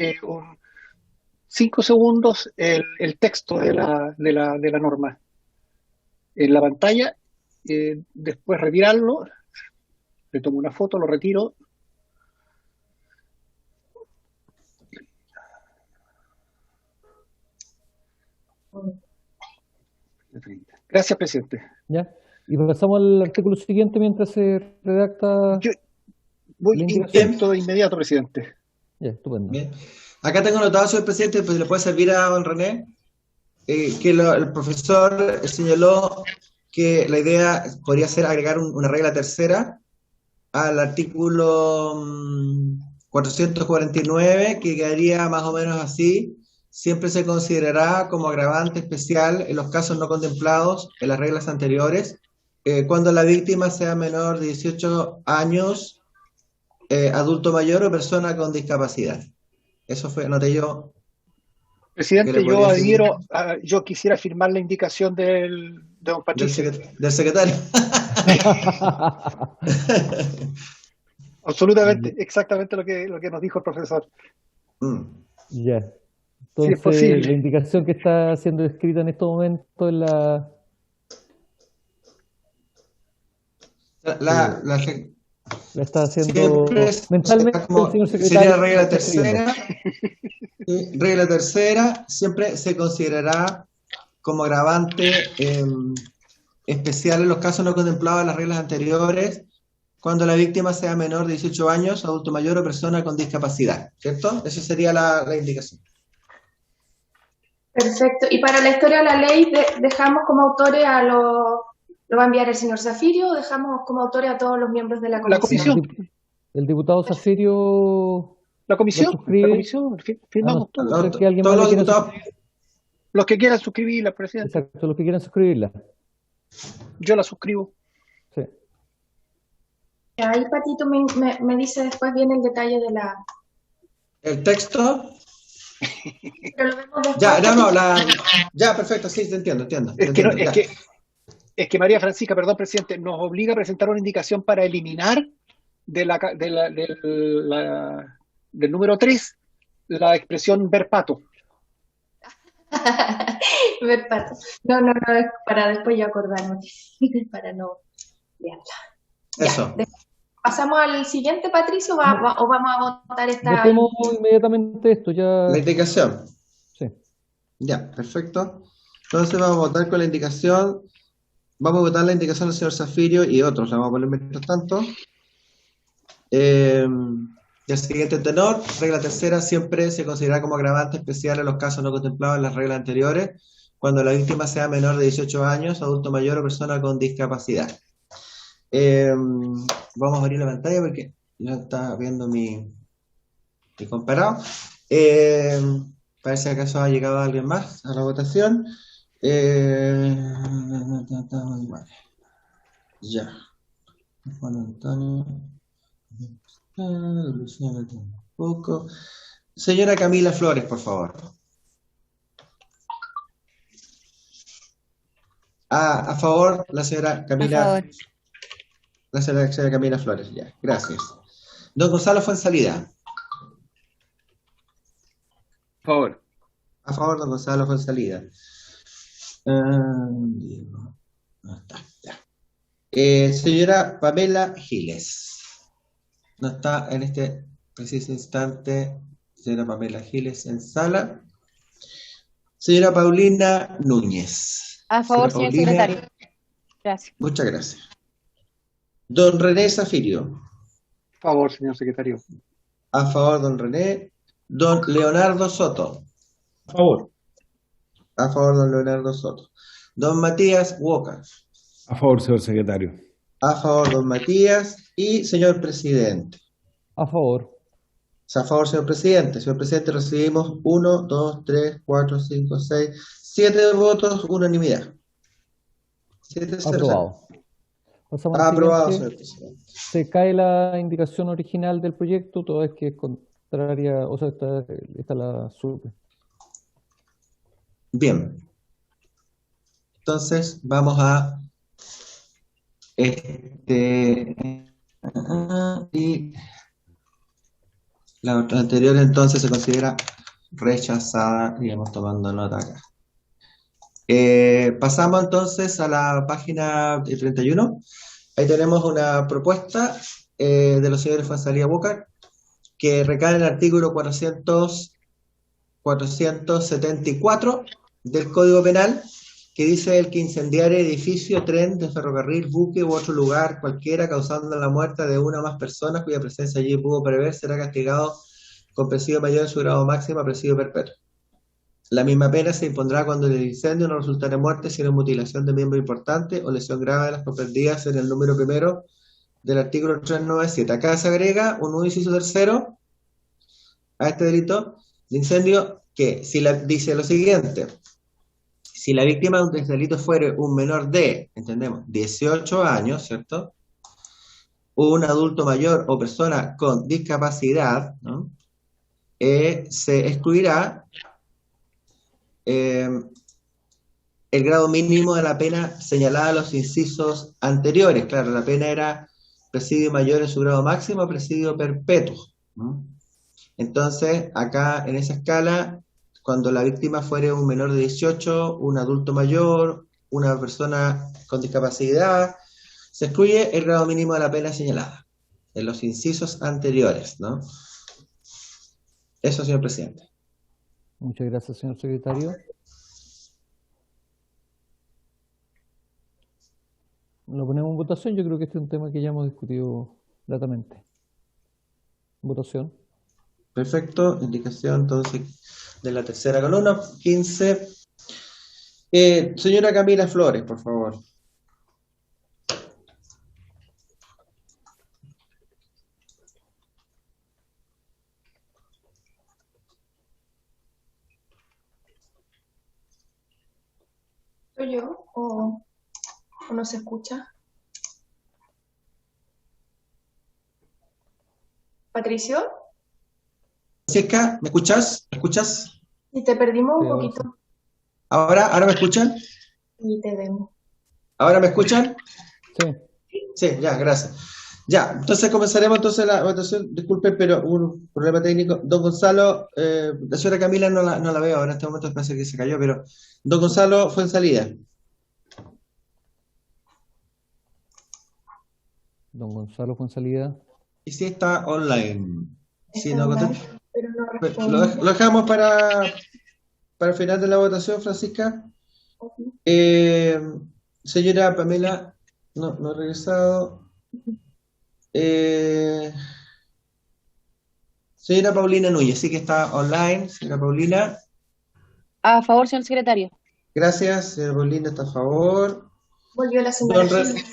5 segundos el texto de la norma en la pantalla, después retirarlo, le tomo una foto, lo retiro. Gracias, presidente. ¿Ya? Y pasamos al artículo siguiente mientras se redacta. Yo voy intento de inmediato, presidente. Ya, estupendo. Bien. Acá tengo notado, señor presidente, pues le puede servir a don René, que el profesor señaló que la idea podría ser agregar una regla tercera al artículo 449, que quedaría más o menos así: siempre se considerará como agravante especial en los casos no contemplados en las reglas anteriores, cuando la víctima sea menor de 18 años, adulto mayor o persona con discapacidad. Eso fue, noté yo. Presidente, yo adhiero, yo quisiera firmar la indicación de don Patricio. Del secretario. Absolutamente, exactamente lo que nos dijo el profesor. Ya. Entonces, si es posible. La indicación que está siendo escrita en estos momentos es la está haciendo mentalmente el señor secretario. Sería regla tercera. Regla tercera, siempre se considerará como agravante especial en los casos no contemplados en las reglas anteriores, cuando la víctima sea menor de 18 años, adulto mayor o persona con discapacidad, ¿cierto? Esa sería la indicación. Perfecto. Y para la historia de la ley, dejamos como autores ¿lo va a enviar el señor Zafirio o dejamos como autores a todos los miembros de la comisión? El diputado Zafirio. La comisión, firmamos todos. Todos los diputados. Los que quieran suscribirla, presidente. Exacto, los que quieran suscribirla. Yo la suscribo. Sí. Ahí Patito me dice después bien el detalle de la... ¿El texto? Pero lo vemos después. Ya, perfecto, sí, te entiendo. Es que María Francisca, perdón, presidente, nos obliga a presentar una indicación para eliminar del número 3 la expresión ver pato. Ver pato. No, es para después ya acordarme. Para no liarla. Eso. ¿Pasamos al siguiente, Patricio, o vamos a votar esta? Votemos inmediatamente esto, ya. La indicación. Sí. Ya, perfecto. Entonces vamos a votar con la indicación. Vamos a votar la indicación del señor Zafirio y otros. La vamos a poner mientras tanto. El siguiente tenor: regla tercera, siempre se considera como agravante especial en los casos no contemplados en las reglas anteriores, cuando la víctima sea menor de 18 años, adulto mayor o persona con discapacidad. Vamos a abrir la pantalla porque ya está viendo mi comparado. Parece que acaso ha llegado alguien más a la votación. Ya. Juan Antonio. Luciana tampoco. Señora Camila Flores, por favor. A favor, la señora A Camila, favor. la señora Camila Flores, ya, gracias. Don Gonzalo Fuenzalida. Favor. A favor, don Gonzalo Fuenzalida. No está, ya. Señora Pamela Giles. No está en este preciso instante. Señora Pamela Giles en sala. Señora Paulina Núñez. A favor, Señora señor Paulina, secretario. Gracias. muchas gracias. Don René Zafirio. Por favor, señor secretario. A favor, don René. Don Leonardo Soto. A favor. A favor, don Leonardo Soto. Don Matías Walker. A favor, señor secretario. A favor, don Matías. Y señor presidente. A favor. A favor, señor presidente. Señor presidente, recibimos 1, 2, 3, 4, 5, 6, 7 votos, unanimidad. 7-0. Aprobado. Pasamos al Aprobado, siguiente. señor presidente. Se cae la indicación original del proyecto, toda vez que es contraria, o sea, está la supe. Bien. Entonces, vamos a y la otra anterior entonces se considera rechazada, digamos, tomando nota acá. Pasamos entonces a la página 31. Ahí tenemos una propuesta de los señores Fuenzalida Walker que recae en el artículo 474 del Código Penal, que dice el que incendiare edificio, tren de ferrocarril, buque u otro lugar cualquiera causando la muerte de una o más personas cuya presencia allí pudo prever, será castigado con presidio mayor en su grado máximo a presidio perpetuo. La misma pena se impondrá cuando del incendio no resultare muerte, sino mutilación de miembro importante o lesión grave de las comprendidas en el número primero del artículo 397. Acá se agrega un nuevo inciso tercero a este delito de incendio que dice lo siguiente: si la víctima de un delito fuere un menor de, entendemos, 18 años, ¿cierto? Un adulto mayor o persona con discapacidad, ¿no? Se excluirá el grado mínimo de la pena señalada en los incisos anteriores. Claro, la pena era presidio mayor en su grado máximo a presidio perpetuo, ¿no? Entonces, acá en esa escala, cuando la víctima fuere un menor de 18, un adulto mayor, una persona con discapacidad, se excluye el grado mínimo de la pena señalada en los incisos anteriores, ¿no? Eso, señor presidente. Muchas gracias, señor secretario. Lo ponemos en votación. Yo creo que este es un tema que ya hemos discutido latamente. Votación. Perfecto. Indicación, entonces, de la tercera columna, 15. Señora Camila Flores, por favor. ¿Soy yo o no se escucha? ¿Patricio? Francisca, ¿me escuchas? ¿Me escuchas? Y te perdimos un Sí, ahora poquito ¿Ahora me escuchan? y te vemos. ¿Ahora me escuchan? Sí. Sí, ya, gracias. Ya, entonces comenzaremos entonces la votación. Disculpen, pero hubo un problema técnico. Don Gonzalo, la señora Camila no la veo ahora en este momento, parece que se cayó, pero don Gonzalo fue en salida. Don Gonzalo Fuenzalida. Y sí está online. Sí, Está no online, contesta. pero no Lo responde. dejamos para el final de la votación, Francisca. Señora Pamela, no ha regresado. Señora Paulina Núñez, sí que está online. Señora Paulina, A favor, señor secretario. gracias. Señora Paulina está a favor. Volvió la señora Don Re- Gil.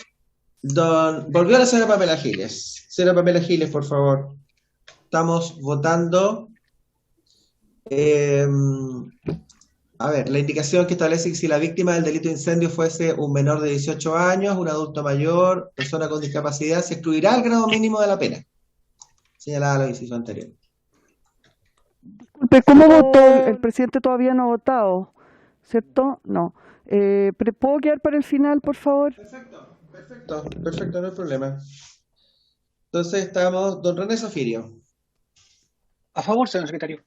Volvió la señora Pamela Giles. Señora Pamela Giles, por favor. Estamos votando. A ver, la indicación que establece que si la víctima del delito de incendio fuese un menor de 18 años, un adulto mayor, persona con discapacidad, se excluirá el grado mínimo de la pena, señalada en los incisos anteriores. Disculpe, ¿cómo votó? El presidente todavía no ha votado. ¿cierto? No. ¿Puedo quedar para el final, por favor? Perfecto, no hay problema. Entonces estamos, don René Zafirio. A favor, señor secretario.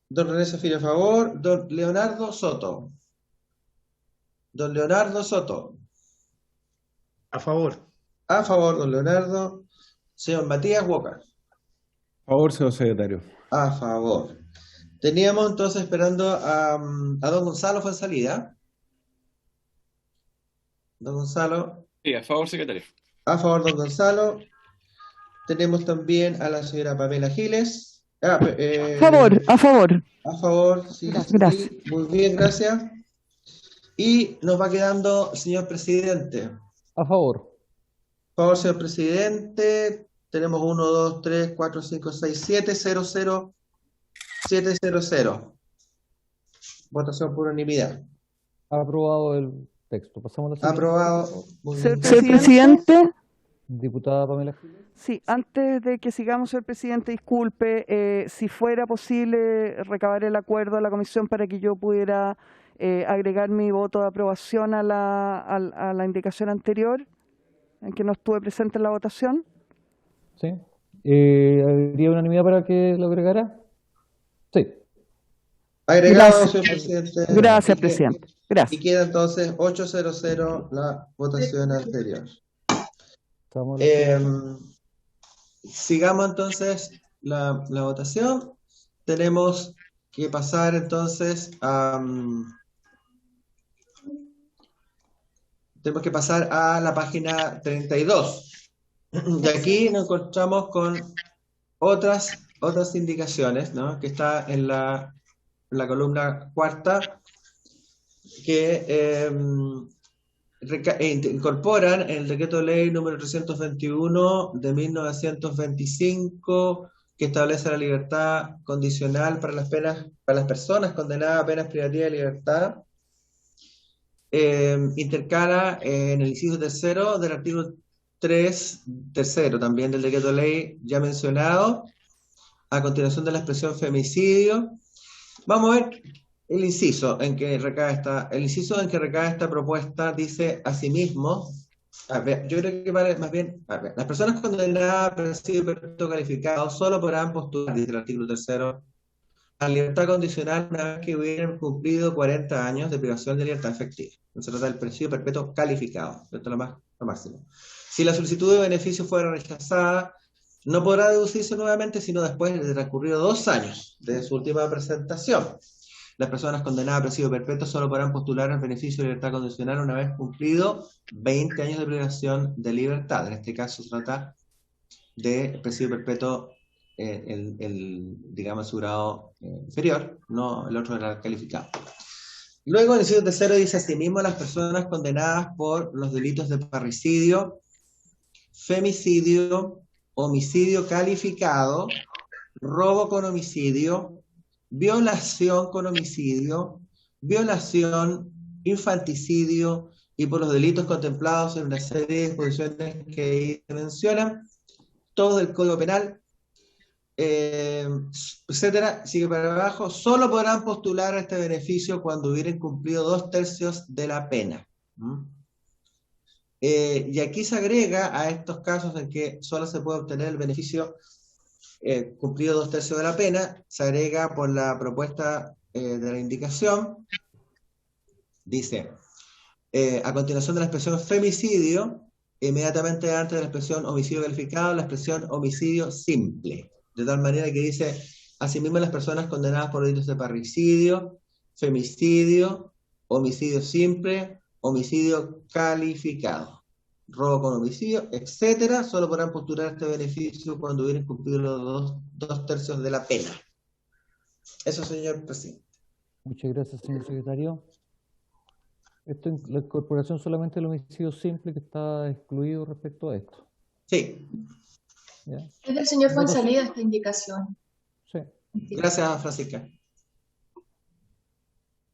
Don René Zafirio a favor, don Leonardo Soto. Don Leonardo Soto. A favor. A favor, don Leonardo. Señor Matías Walker. A favor, señor secretario. A favor. Teníamos entonces esperando a don Gonzalo Fuenzalida. Don Gonzalo. Sí, a favor, secretario. A favor, don Gonzalo. Tenemos también a la señora Pamela Giles. A favor, a favor. A favor, sí, Gracias. sí. Muy bien, gracias. Y nos va quedando, señor presidente. A favor. A favor, señor presidente. Tenemos 1, 2, 3, 4, 5, 6, 7, 0, 0, 7, 0, 0. Votación por unanimidad. Aprobado el texto. Pasamos a la siguiente. Aprobado. Muy bien. Señor presidente. Diputada Pamela Giles. Sí, antes de que sigamos, señor presidente, disculpe, si fuera posible recabar el acuerdo de la comisión para que yo pudiera agregar mi voto de aprobación a la indicación anterior, en que no estuve presente en la votación. Sí. ¿Habría unanimidad para que lo agregara? Sí. Agregado, Gracias. señor presidente. Gracias, presidente. Y Gracias. queda entonces 800 la votación anterior. Estamos Sigamos entonces la votación. Tenemos que pasar entonces tenemos que pasar a la página 32. Y aquí nos encontramos con otras indicaciones, ¿no? Que está en la columna cuarta, que incorporan en el decreto de ley número 321 de 1925, que establece la libertad condicional para las personas condenadas a penas privativas de libertad. Intercala en el inciso tercero del artículo 3 tercero también del decreto de ley ya mencionado, a continuación de la expresión femicidio. Vamos a ver el inciso en que recae esta propuesta. Dice asimismo, yo creo que vale más bien, las personas condenadas a presidio perpetuo calificado solo podrán postular, dice el artículo tercero, a libertad condicional una vez que hubieran cumplido 40 años de privación de libertad efectiva. No se trata del presidio perpetuo calificado, esto es lo máximo. Si la solicitud de beneficio fuera rechazada, no podrá deducirse nuevamente sino después de transcurrido 2 años de su última presentación. Las personas condenadas a presidio perpetuo solo podrán postular al beneficio de libertad condicional una vez cumplido 20 años de privación de libertad. En este caso se trata de presidio perpetuo, digamos, su grado inferior, no el otro era calificado. Luego el inciso tercero dice asimismo las personas condenadas por los delitos de parricidio, femicidio, homicidio calificado, robo con homicidio, violación con homicidio, violación, infanticidio y por los delitos contemplados en una serie de disposiciones que ahí se mencionan, todos del Código Penal, etcétera, sigue para abajo, solo podrán postular a este beneficio cuando hubieran cumplido 2/3 de la pena. Y aquí se agrega a estos casos en que solo se puede obtener el beneficio cumplido 2/3 de la pena, se agrega por la propuesta de la indicación, dice, a continuación de la expresión femicidio, inmediatamente antes de la expresión homicidio calificado, la expresión homicidio simple, de tal manera que dice, asimismo las personas condenadas por delitos de parricidio, femicidio, homicidio simple, homicidio calificado, robo con homicidio, etcétera, solo podrán postular este beneficio cuando hubieran cumplido los 2/3 de la pena. Eso, señor presidente. Muchas gracias, señor secretario. Esto, la incorporación solamente del homicidio simple que está excluido respecto a esto. Sí. ¿Ya? Es del señor Fonsalida esta indicación. Sí. Gracias, Francisca.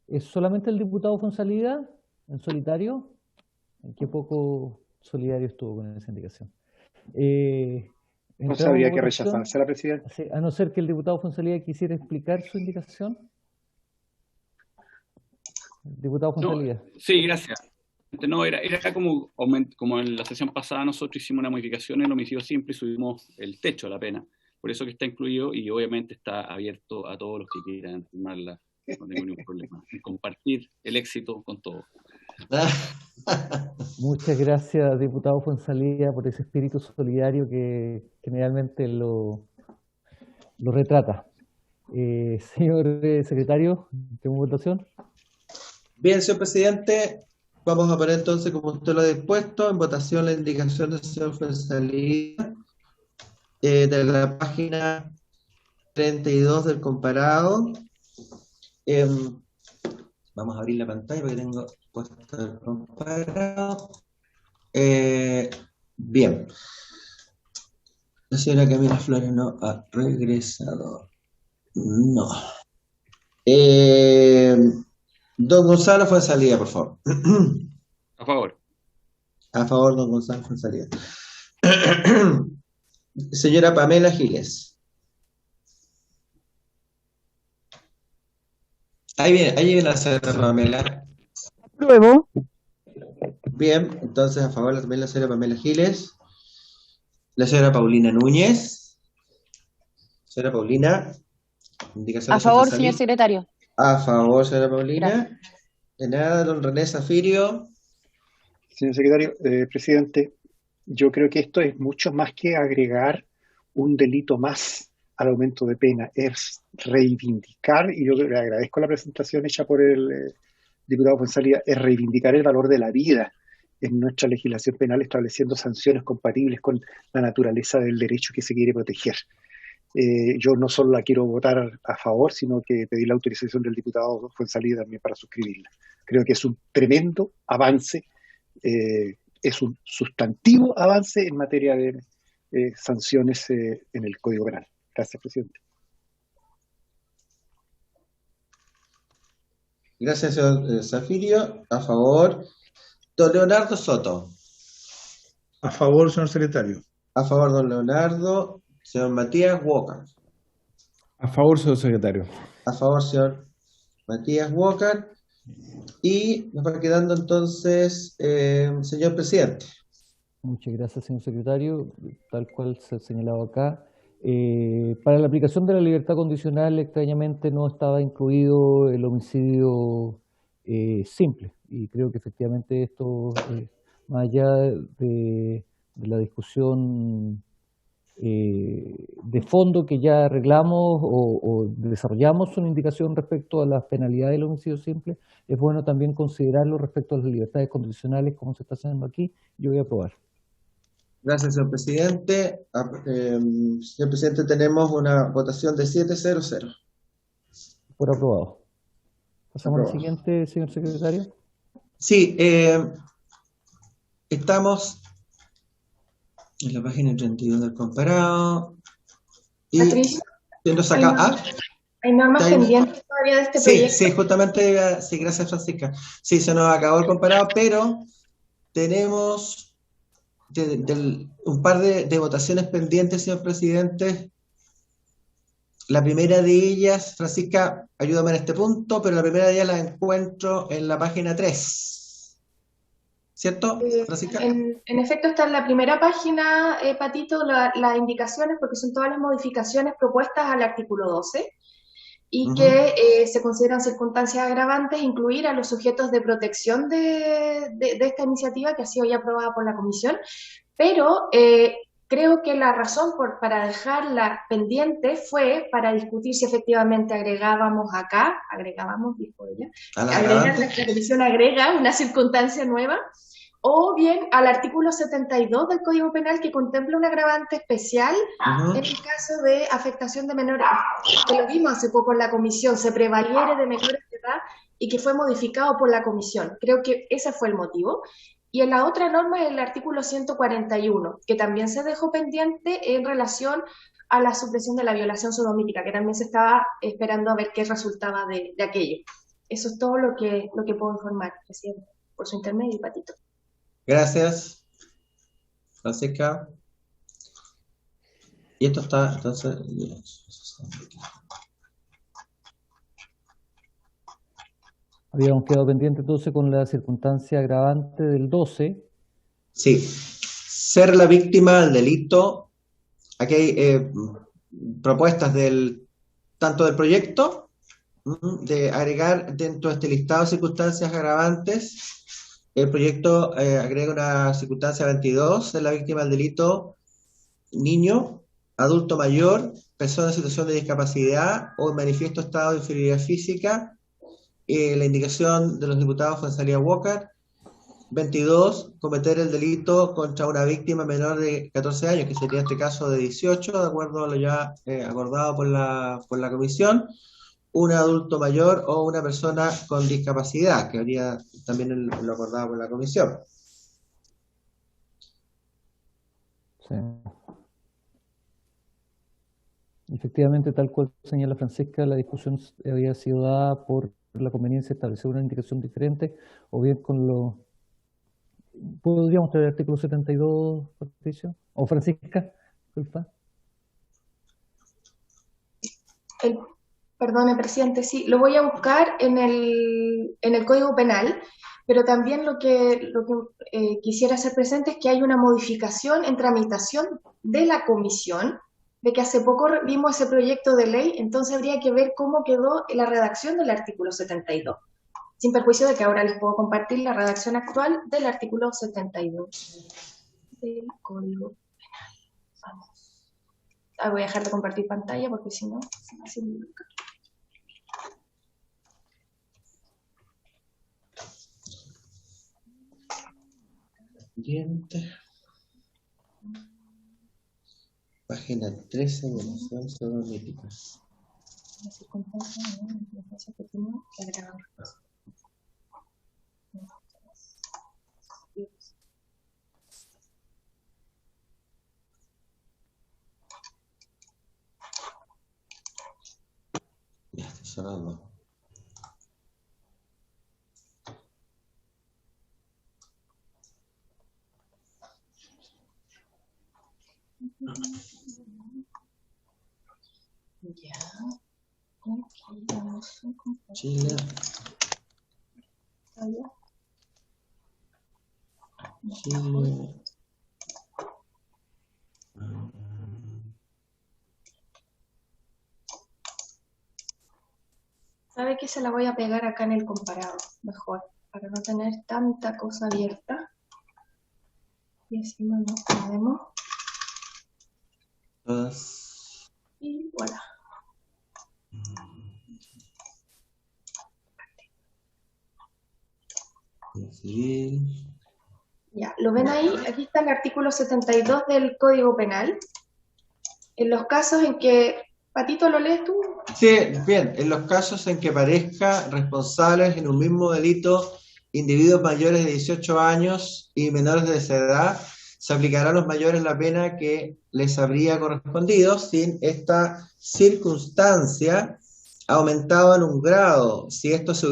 ¿Es solamente el diputado Fonsalida en solitario? Qué poco solidario estuvo con esa indicación. No sabía que rechazarse la presidenta. A no ser que el diputado Fonsalida quisiera explicar su indicación. Diputado No, Fonsalía. sí, gracias. No, era como en la sesión pasada nosotros hicimos una modificación en el homicidio simple y subimos el techo de la pena. Por eso que está incluido y obviamente está abierto a todos los que quieran firmarla. No tengo ningún problema en compartir el éxito con todos. Muchas gracias, diputado Fonsalía, por ese espíritu solidario que generalmente lo retrata. Señor secretario, ¿tenemos votación? Bien, señor presidente, vamos a poner entonces, como usted lo ha dispuesto, en votación la indicación del señor Fonsalía de la página 32 del comparado. Vamos a abrir la pantalla porque tengo puesto el comparado. Bien. La señora Camila Flores no ha regresado. No. Don Gonzalo Fonsalía, por favor. A favor. A favor, don Gonzalo Fonsalía. Señora Pamela Giles. Ahí viene la señora Pamela. Apruebo. Bien, entonces a favor también la señora Pamela Giles. La señora Paulina Núñez. Señora Paulina. Indicación A favor, señor secretario. A favor, señora Paulina. Gracias. De nada, don René Zafirio. Señor secretario, presidente, yo creo que esto es mucho más que agregar un delito más al aumento de pena, es reivindicar, y yo le agradezco la presentación hecha por el diputado Fonsalía, es reivindicar el valor de la vida en nuestra legislación penal, estableciendo sanciones compatibles con la naturaleza del derecho que se quiere proteger. Yo no solo la quiero votar a favor, sino que pedir la autorización del diputado Fonsalía también para suscribirla. Creo que es un tremendo avance, es un sustantivo avance en materia de sanciones en el Código Penal. Gracias, presidente. Gracias, señor Zafirio. A favor. Don Leonardo Soto. A favor, señor secretario. A favor, don Leonardo. Señor Matías Walker. A favor, señor secretario. A favor, señor Matías Walker. Y nos va quedando entonces, señor presidente. Muchas gracias, señor secretario. Tal cual se ha señalado acá. Para la aplicación de la libertad condicional, extrañamente no estaba incluido el homicidio simple. Y creo que efectivamente esto, más allá de la discusión de fondo que ya arreglamos o desarrollamos una indicación respecto a las penalidades del homicidio simple, es bueno también considerarlo respecto a las libertades condicionales, como se está haciendo aquí. Yo voy a aprobar. Gracias, señor presidente. Señor presidente, tenemos una votación de 7-0-0. Por aprobado. Pasamos al Aprobado. siguiente, señor secretario. Sí, estamos en la página 32 del comparado. Y Patricio, siendo sacado. hay normas Está ahí. pendientes todavía de este Sí, proyecto. sí, justamente, sí, gracias, Francisca. Sí, se nos acabó el comparado, pero tenemos un par de votaciones pendientes, señor presidente. La primera de ellas, Francisca, ayúdame en este punto, pero la primera de ellas la encuentro en la página 3. ¿Cierto, Francisca? En efecto, está en la primera página, Patito, las indicaciones, porque son todas las modificaciones propuestas al artículo 12 y que se consideran circunstancias agravantes incluir a los sujetos de protección de esta iniciativa que ha sido ya aprobada por la Comisión, pero creo que la razón para dejarla pendiente fue para discutir si efectivamente agregábamos, dijo ella, agregar, la Comisión agrega una circunstancia nueva, o bien al artículo 72 del Código Penal que contempla un agravante especial en el caso de afectación de menores, que lo vimos hace poco en la Comisión, se prevaliere de menores de edad y que fue modificado por la Comisión. Creo que ese fue el motivo. Y en la otra norma es el artículo 141, que también se dejó pendiente en relación a la supresión de la violación sodomítica, que también se estaba esperando a ver qué resultaba de aquello. Eso es todo lo que puedo informar, presidente, por su intermedio, Patito. Gracias, Francisca. Y esto está, entonces... Habíamos quedado pendiente entonces con la circunstancia agravante del 12. Sí, ser la víctima del delito. Aquí hay propuestas tanto del proyecto, de agregar dentro de este listado de circunstancias agravantes. El proyecto agrega una circunstancia 22, ser la víctima del delito niño, adulto mayor, persona en situación de discapacidad o en manifiesto estado de inferioridad física. La indicación de los diputados fue en salida Walker. 22, cometer el delito contra una víctima menor de 14 años, que sería este caso de 18, de acuerdo a lo ya acordado por la comisión, un adulto mayor o una persona con discapacidad, que habría también lo acordado por la comisión. Sí. Efectivamente, tal cual señala Francisca, la discusión había sido dada por la conveniencia de establecer una indicación diferente, o bien con lo... ¿Podríamos traer el artículo 72, Patricio? ¿O Francisca? Disculpa. Perdone, presidente, sí, lo voy a buscar en el Código Penal, pero también lo que quisiera hacer presente es que hay una modificación en tramitación de la comisión, de que hace poco vimos ese proyecto de ley, entonces habría que ver cómo quedó la redacción del artículo 72, sin perjuicio de que ahora les puedo compartir la redacción actual del artículo 72 del Código Penal. Vamos. Voy a dejar de compartir pantalla porque si no, se me hace muy loca. Siguiente. Página 13, evaluación sodomítica. La circunstancia que tiene que agravar. Ya estoy cerrando. Ya. Aquí vamos a Chile. Chile. ¿Sabe que se la voy a pegar acá en el comparado? Mejor, para no tener tanta cosa abierta. Y así no nos podemos. Y voilà. Civil. Ya, ¿lo ven ahí? Aquí está el artículo 72 del Código Penal. En los casos en que... Patito, ¿lo lees tú? Sí, bien, en los casos en que parezca responsables en un mismo delito individuos mayores de 18 años y menores de esa edad, se aplicará a los mayores la pena que les habría correspondido sin esta circunstancia aumentado en un grado, si estos se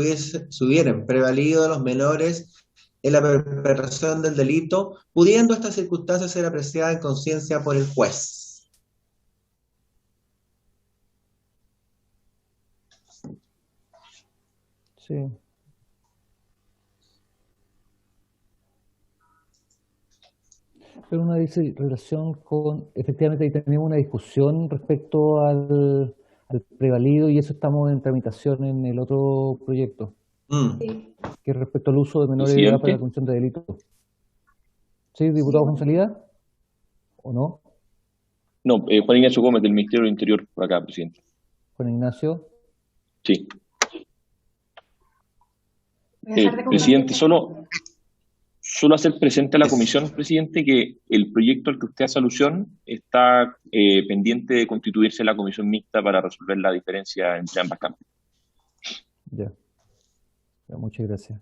hubieran prevalido de los menores en la perpetración del delito, pudiendo esta circunstancia ser apreciada en conciencia por el juez. Sí. Pero una dice relación con, efectivamente ahí tenemos una discusión respecto al prevalido y eso estamos en tramitación en el otro proyecto, que es respecto al uso de menores de edad para la comisión de delitos. ¿Sí, diputado González? ¿O no? No, Juan Ignacio Gómez del Ministerio del Interior, por acá, presidente. Juan Ignacio. Sí. Presidente, solo hacer presente a la comisión, presidente, que el proyecto al que usted hace alusión está pendiente de constituirse la comisión mixta para resolver la diferencia entre ambas cámaras. Ya, muchas gracias.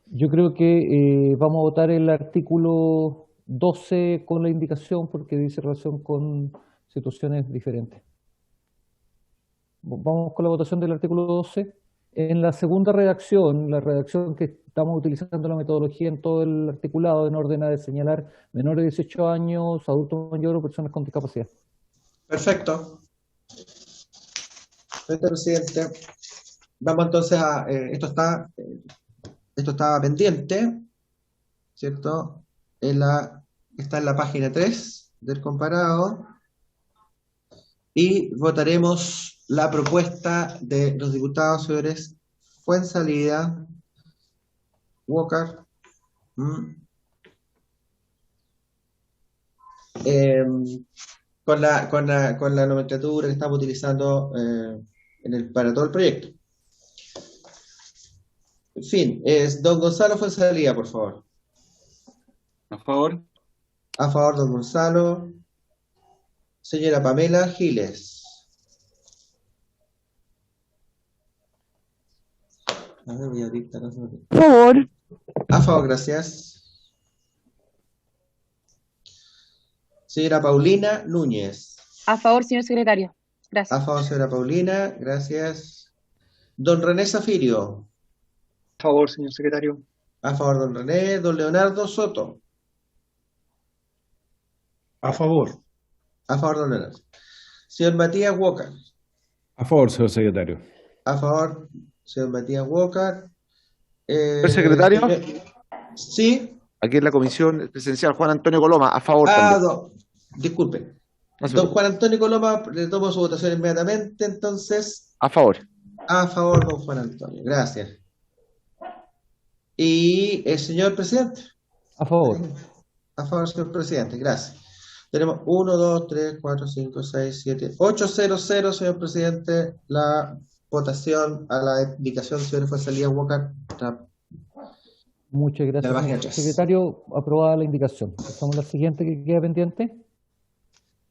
Yo creo que vamos a votar el artículo 12 con la indicación porque dice relación con situaciones diferentes. Vamos con la votación del artículo 12. En la segunda redacción, la redacción que estamos utilizando la metodología en todo el articulado en orden a señalar menores de 18 años, adultos mayores o personas con discapacidad. Perfecto. Presidente. Vamos entonces a, esto estaba pendiente, ¿cierto? Está en la página 3 del comparado, y votaremos la propuesta de los diputados señores Fuenzalida, Walker, con la nomenclatura que estamos utilizando para todo el proyecto. En fin, es don Gonzalo Fuenzalida, por favor. A favor. A favor, don Gonzalo. Señora Pamela Giles. A ver, voy a dictar. Por favor. A favor, gracias. Señora Paulina Núñez. A favor, señor secretario. Gracias. A favor, señora Paulina, gracias. Don René Zafirio. A favor, señor secretario. A favor, don René. Don Leonardo Soto. A favor. A favor, don Leonardo. Señor Matías Walker. A favor, señor secretario. A favor, señor Matías Walker. ¿Señor secretario? Sí. Aquí en la comisión presencial, Juan Antonio Coloma, a favor también. Disculpe. Don Juan Antonio Coloma, le tomo su votación inmediatamente, entonces. A favor. A favor, don Juan Antonio. Gracias. Y el señor presidente. A favor. A favor, señor presidente. Gracias. Tenemos 1, 2, 3, 4, 5, 6, 7, 8, 0, 0, señor presidente. La votación a la indicación del señor Fuenzalida Walker. Muchas gracias, señor secretario. Aprobada la indicación. Pasamos a la siguiente que queda pendiente.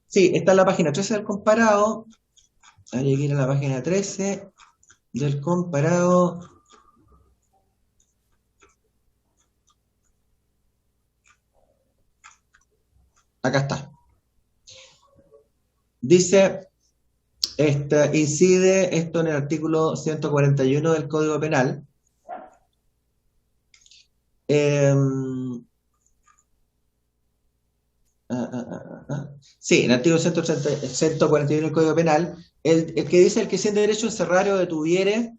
Sí, está en la página 13 del comparado. Hay que ir a la página 13 del comparado. Acá está. Dice, incide esto en el artículo 141 del Código Penal. Sí, en el artículo 141 del Código Penal, el que dice: el que sin derecho a encerrar o detuviere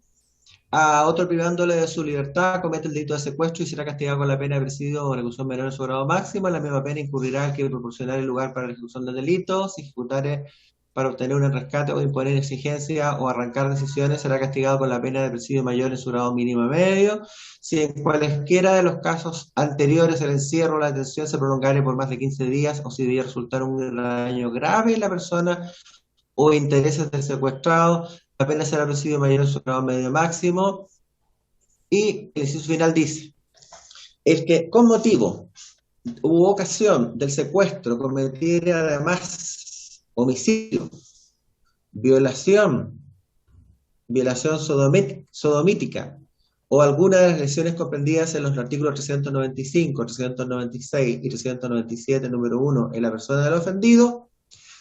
a otro privándole de su libertad, comete el delito de secuestro y será castigado con la pena de presidio o reclusión menor en su grado máximo. La misma pena incurrirá al que proporcionar el lugar para la ejecución del delito. Si ejecutare para obtener un rescate o imponer exigencia o arrancar decisiones, será castigado con la pena de presidio mayor en su grado mínimo medio. Si en cualesquiera de los casos anteriores el encierro o la detención se prolongare por más de 15 días o si debía resultar un daño grave en la persona o intereses del secuestrado, la pena será presidio mayor en su grado medio máximo. Y el inciso final dice: el que con motivo u ocasión del secuestro cometiera además homicidio, violación sodomítica o alguna de las lesiones comprendidas en los artículos 395, 396 y 397, número 1, en la persona del ofendido,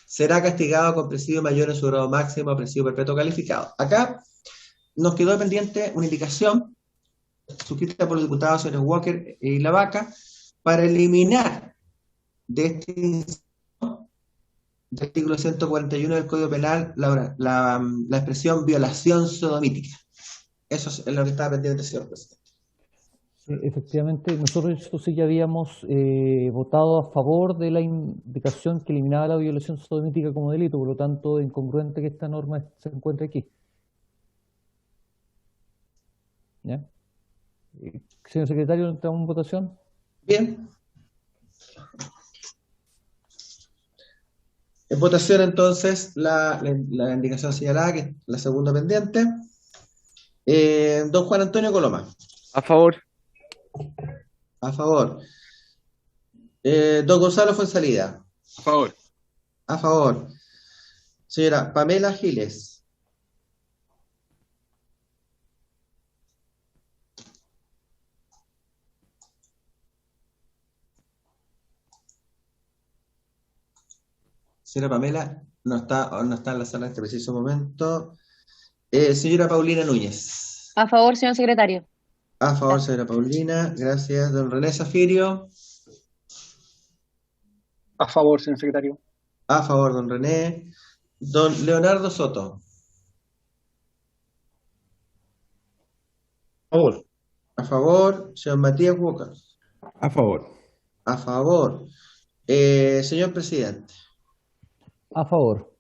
será castigado con presidio mayor en su grado máximo a presidio perpetuo calificado. Acá nos quedó pendiente una indicación suscrita por los diputados señores Walker y Lavaca para eliminar de este del artículo 141 del Código Penal la expresión violación sodomítica. Eso es lo que estaba pendiente, señor presidente. Efectivamente, nosotros sí ya habíamos votado a favor de la indicación que eliminaba la violación sodomítica como delito, por lo tanto es incongruente que esta norma se encuentre aquí. ¿Ya? Señor secretario, ¿entramos en votación? Bien. En votación entonces la indicación señalada, que es la segunda pendiente. Don Juan Antonio Coloma. A favor. A favor. Don Gonzalo Fuenzalida. A favor. A favor. Señora Pamela Giles. Señora Pamela no está en la sala en este preciso momento. Señora Paulina Núñez. A favor, señor secretario. A favor, señora Paulina. Gracias. Don René Zafirio. A favor, señor secretario. A favor, don René. Don Leonardo Soto. favor. A favor, señor Matías Walker. A favor. A favor. Señor presidente. A favor.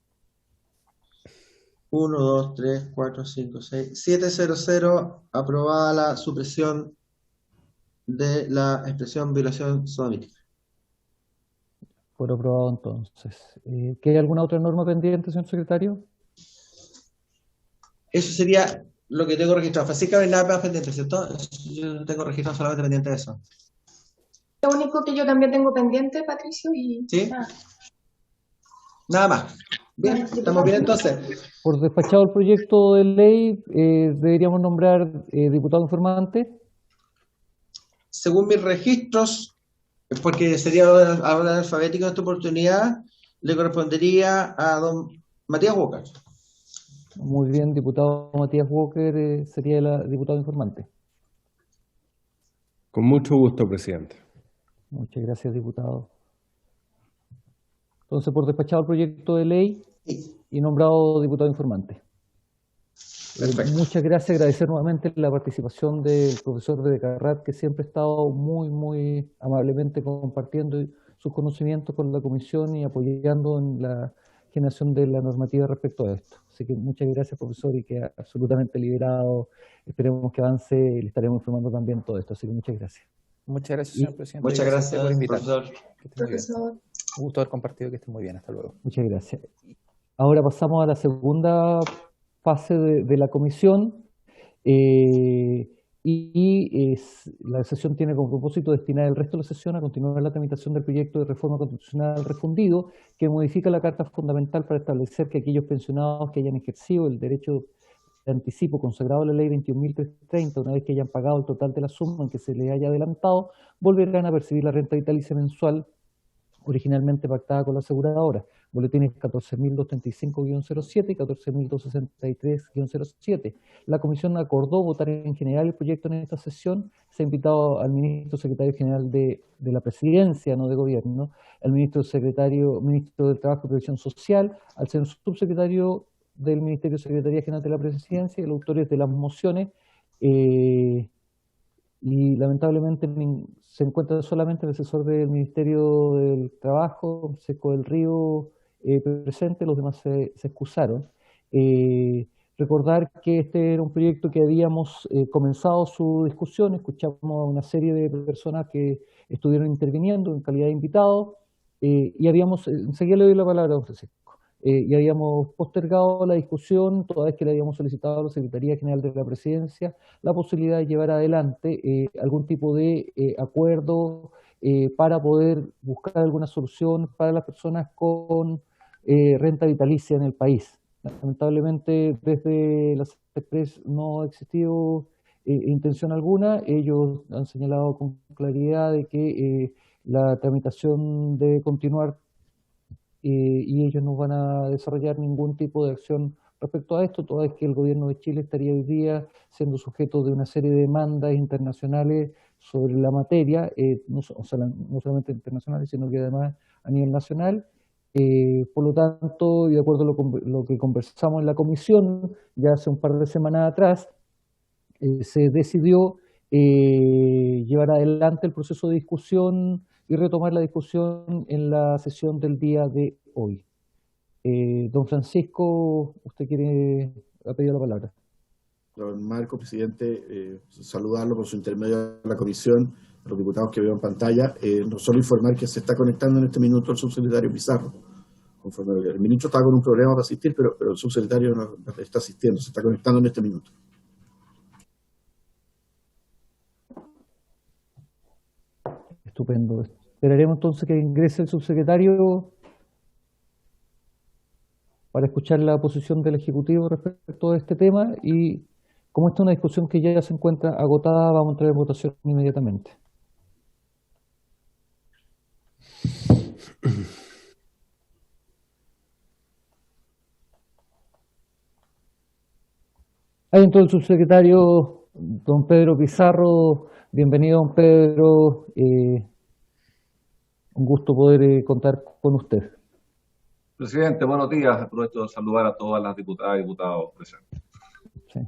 1, 2, 3, 4, 5, 6, 700, aprobada la supresión de la expresión violación sodomítica. Fue aprobado entonces. ¿Queda alguna otra norma pendiente, señor secretario? Eso sería lo que tengo registrado. Francisca, no hay nada más pendiente, ¿cierto? Yo tengo registrado solamente pendiente de eso. Lo único que yo también tengo pendiente, Patricio, y ¿Sí? Nada más. Bien, estamos bien entonces. Por despachado el proyecto de ley, deberíamos nombrar diputado informante. Según mis registros, porque sería ahora alfabético en esta oportunidad, le correspondería a don Matías Walker. Muy bien, diputado Matías Walker sería el diputado informante. Con mucho gusto, presidente. Muchas gracias, diputado. Entonces, por despachado el proyecto de ley y nombrado diputado informante. Muchas gracias, agradecer nuevamente la participación del profesor Bedecarrat, que siempre ha estado muy amablemente compartiendo sus conocimientos con la comisión y apoyando en la generación de la normativa respecto a esto. Así que muchas gracias, profesor, y queda absolutamente liberado. Esperemos que avance y le estaremos informando también todo esto. Así que muchas gracias. Muchas gracias, señor presidente. Muchas gracias, por invitarnos. profesor. Que esté muy bien. Un gusto haber compartido, que esté muy bien. Hasta luego. Muchas gracias. Ahora pasamos a la segunda fase de la comisión. La sesión tiene como propósito destinar el resto de la sesión a continuar la tramitación del proyecto de reforma constitucional refundido que modifica la Carta Fundamental para establecer que aquellos pensionados que hayan ejercido el derecho de anticipo consagrado en la Ley 21.330, una vez que hayan pagado el total de la suma en que se les haya adelantado, volverán a percibir la renta vitalicia mensual originalmente pactada con la aseguradora. Boletines 14.235-07 y 14.263-07. La comisión acordó votar en general el proyecto en esta sesión. Se ha invitado al ministro secretario general de la presidencia, no de gobierno, al ministro del Trabajo y Previsión Social, al señor subsecretario del Ministerio Secretaría General de la Presidencia y los autores de las mociones. Y lamentablemente se encuentra solamente el asesor del Ministerio del Trabajo, Seco del Río, presente, los demás se excusaron. Recordar que este era un proyecto que habíamos comenzado su discusión, escuchamos a una serie de personas que estuvieron interviniendo en calidad de invitados, y enseguida le doy la palabra a don Francisco. Y habíamos postergado la discusión, toda vez que le habíamos solicitado a la Secretaría General de la Presidencia la posibilidad de llevar adelante algún tipo de acuerdo para poder buscar alguna solución para las personas con renta vitalicia en el país. Lamentablemente desde la CEPRES no ha existido intención alguna. Ellos han señalado con claridad de que la tramitación debe continuar y ellos no van a desarrollar ningún tipo de acción respecto a esto, toda vez que el gobierno de Chile estaría hoy día siendo sujeto de una serie de demandas internacionales sobre la materia, no solamente internacionales, sino que además a nivel nacional. Por lo tanto, y de acuerdo a lo que conversamos en la comisión ya hace un par de semanas atrás, se decidió llevar adelante el proceso de discusión y retomar la discusión en la sesión del día de hoy. Don Francisco, usted ha pedido la palabra. Don Marco, presidente, saludarlo por su intermedio a la comisión, a los diputados que veo en pantalla. No solo informar que se está conectando en este minuto el subsecretario Pizarro. El ministro está con un problema para asistir, pero el subsecretario no está asistiendo, se está conectando en este minuto. Estupendo. Esperaremos entonces que ingrese el subsecretario para escuchar la posición del Ejecutivo respecto a este tema, y como esta es una discusión que ya se encuentra agotada, vamos a entrar en votación inmediatamente. Hay entonces el subsecretario, don Pedro Pizarro. Bienvenido, don Pedro. Un gusto poder contar con usted. Presidente, buenos días. Aprovecho de saludar a todas las diputadas y diputados presentes. Sí.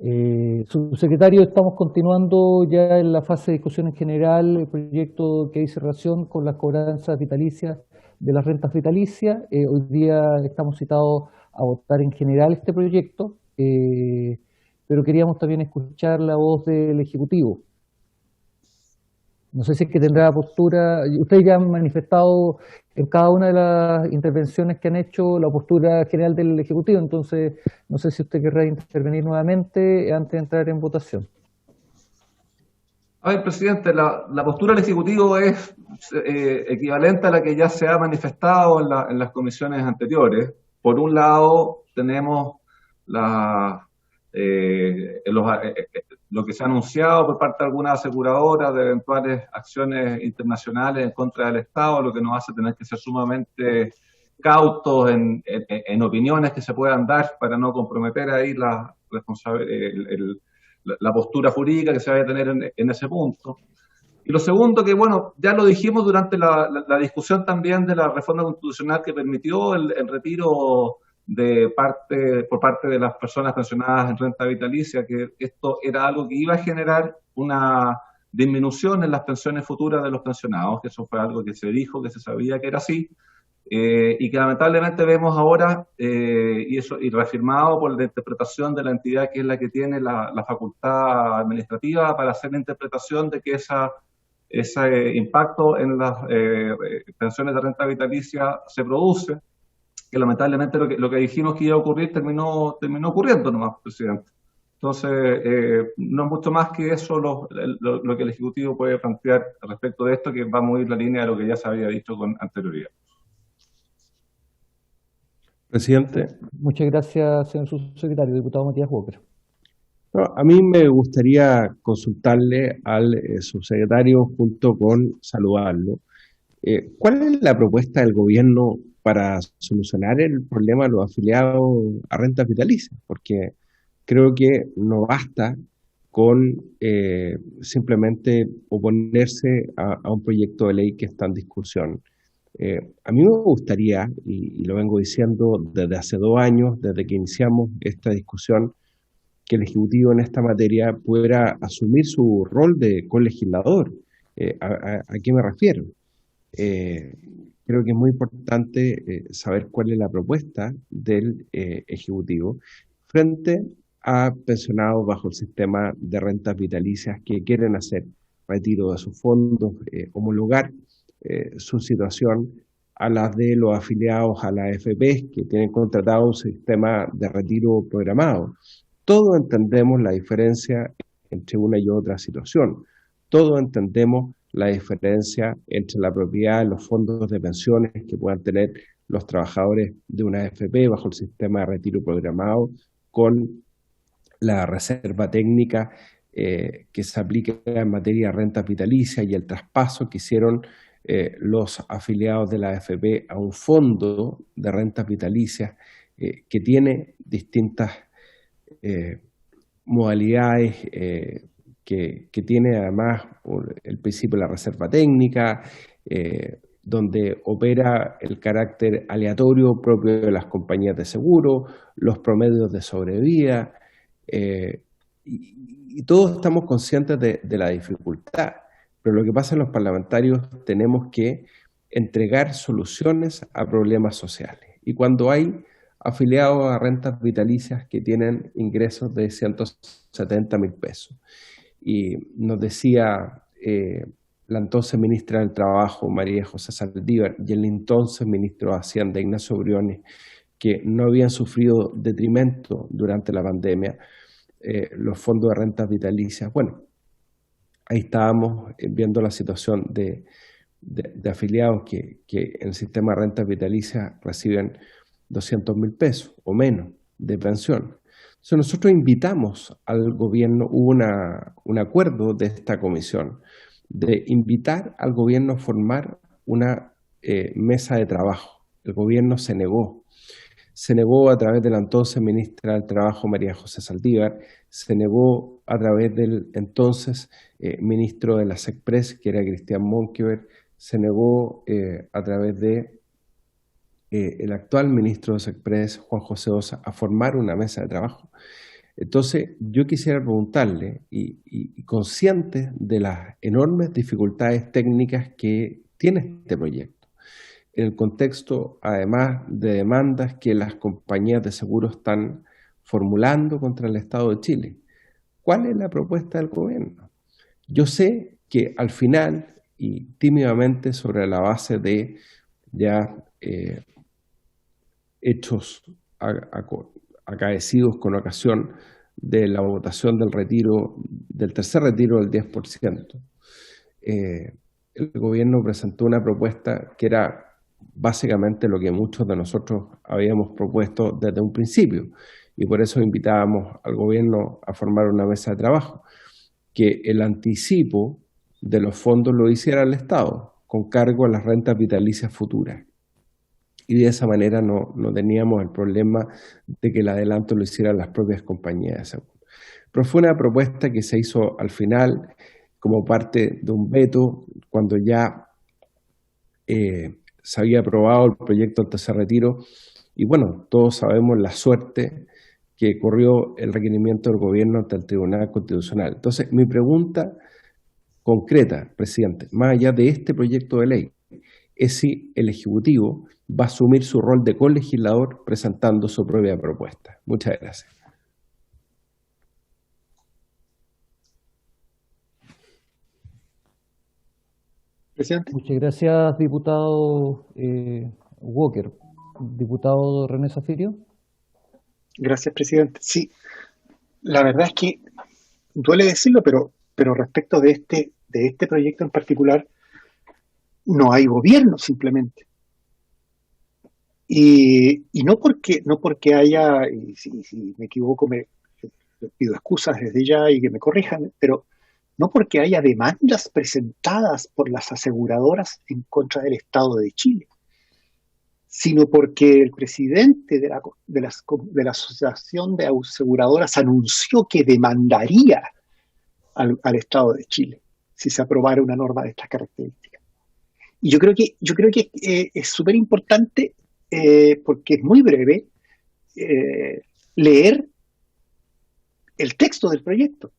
Subsecretario, estamos continuando ya en la fase de discusión en general el proyecto que dice relación con las cobranzas vitalicias de las rentas vitalicias. Hoy día estamos citados a votar en general este proyecto, pero queríamos también escuchar la voz del Ejecutivo. No sé si es que tendrá postura. Ustedes ya han manifestado en cada una de las intervenciones que han hecho la postura general del Ejecutivo, entonces no sé si usted querrá intervenir nuevamente antes de entrar en votación. A ver, presidente, la postura del Ejecutivo es equivalente a la que ya se ha manifestado en las comisiones anteriores. Por un lado, tenemos lo que se ha anunciado por parte de algunas aseguradoras de eventuales acciones internacionales en contra del Estado, lo que nos hace tener que ser sumamente cautos en opiniones que se puedan dar para no comprometer ahí la postura jurídica que se vaya a tener en ese punto. Y lo segundo, que bueno, ya lo dijimos durante la discusión también de la reforma constitucional que permitió el retiro por parte de las personas pensionadas en renta vitalicia, que esto era algo que iba a generar una disminución en las pensiones futuras de los pensionados, que eso fue algo que se dijo, que se sabía que era así, y que lamentablemente vemos ahora, y reafirmado por la interpretación de la entidad que es la que tiene la facultad administrativa para hacer la interpretación de que ese impacto en las pensiones de renta vitalicia se produce, que lamentablemente lo que dijimos que iba a ocurrir terminó ocurriendo nomás, presidente. Entonces, no es mucho más que eso lo que el Ejecutivo puede plantear respecto de esto, que va a mover la línea de lo que ya se había dicho con anterioridad. Presidente. Muchas gracias, señor subsecretario. Diputado Matías Walker. No, a mí me gustaría consultarle al subsecretario, junto con saludarlo, ¿cuál es la propuesta del gobierno para solucionar el problema de los afiliados a rentas vitalicias? Porque creo que no basta con simplemente oponerse a un proyecto de ley que está en discusión. A mí me gustaría, y lo vengo diciendo desde hace 2 años, desde que iniciamos esta discusión, que el Ejecutivo en esta materia pudiera asumir su rol de colegislador. ¿A qué me refiero? Creo que es muy importante saber cuál es la propuesta del Ejecutivo frente a pensionados bajo el sistema de rentas vitalicias que quieren hacer retiro de sus fondos, homologar su situación a las de los afiliados a la AFP que tienen contratado un sistema de retiro programado. Todos entendemos la diferencia entre una y otra situación. Todos entendemos la diferencia entre la propiedad de los fondos de pensiones que puedan tener los trabajadores de una AFP bajo el sistema de retiro programado con la reserva técnica que se aplica en materia de rentas vitalicias y el traspaso que hicieron los afiliados de la AFP a un fondo de rentas vitalicias que tiene distintas modalidades, que tiene además el principio de la reserva técnica, donde opera el carácter aleatorio propio de las compañías de seguro, los promedios de sobrevida, y todos estamos conscientes de la dificultad, pero lo que pasa en los parlamentarios tenemos que entregar soluciones a problemas sociales. Y cuando hay afiliados a rentas vitalicias que tienen ingresos de 170.000 pesos, y nos decía la entonces ministra del Trabajo, María José Saldívar, y el entonces ministro de Hacienda, Ignacio Briones, que no habían sufrido detrimento durante la pandemia, los fondos de rentas vitalicias. Bueno, ahí estábamos viendo la situación de afiliados que en el sistema de rentas vitalicias reciben 200.000 pesos o menos de pensión. Entonces nosotros invitamos al gobierno, hubo un acuerdo de esta comisión, de invitar al gobierno a formar una mesa de trabajo. El gobierno se negó a través de la entonces ministra del Trabajo, María José Saldívar, se negó a través del entonces ministro de la SECPRES, que era Cristian Monkeberg, se negó a través de el actual ministro de SECPRES, Juan José Ossa, a formar una mesa de trabajo. Entonces, yo quisiera preguntarle, y consciente de las enormes dificultades técnicas que tiene este proyecto, en el contexto, además, de demandas que las compañías de seguros están formulando contra el Estado de Chile, ¿cuál es la propuesta del gobierno? Yo sé que al final, y tímidamente sobre la base de ya hechos acaecidos con ocasión de la votación del tercer retiro del 10%, el gobierno presentó una propuesta que era básicamente lo que muchos de nosotros habíamos propuesto desde un principio, y por eso invitábamos al gobierno a formar una mesa de trabajo, que el anticipo de los fondos lo hiciera el Estado, con cargo a las rentas vitalicias futuras. Y de esa manera no teníamos el problema de que el adelanto lo hicieran las propias compañías de seguro. Pero fue una propuesta que se hizo al final como parte de un veto, cuando ya se había aprobado el proyecto del tercer retiro, y bueno, todos sabemos la suerte que corrió el requerimiento del gobierno ante el Tribunal Constitucional. Entonces, mi pregunta concreta, presidente, más allá de este proyecto de ley, es si el Ejecutivo va a asumir su rol de colegislador presentando su propia propuesta. Muchas gracias. Presidente. Muchas gracias, diputado Walker. Diputado René Zaffirio. Gracias, presidente. Sí, la verdad es que duele decirlo, pero respecto de este proyecto en particular, no hay gobierno simplemente. Y no porque haya, y si me equivoco, pido excusas desde ya y que me corrijan, pero no porque haya demandas presentadas por las aseguradoras en contra del Estado de Chile, sino porque el presidente de la Asociación de Aseguradoras anunció que demandaría al Estado de Chile si se aprobara una norma de estas características. Y yo creo que es súper importante, porque es muy breve, leer el texto del proyecto.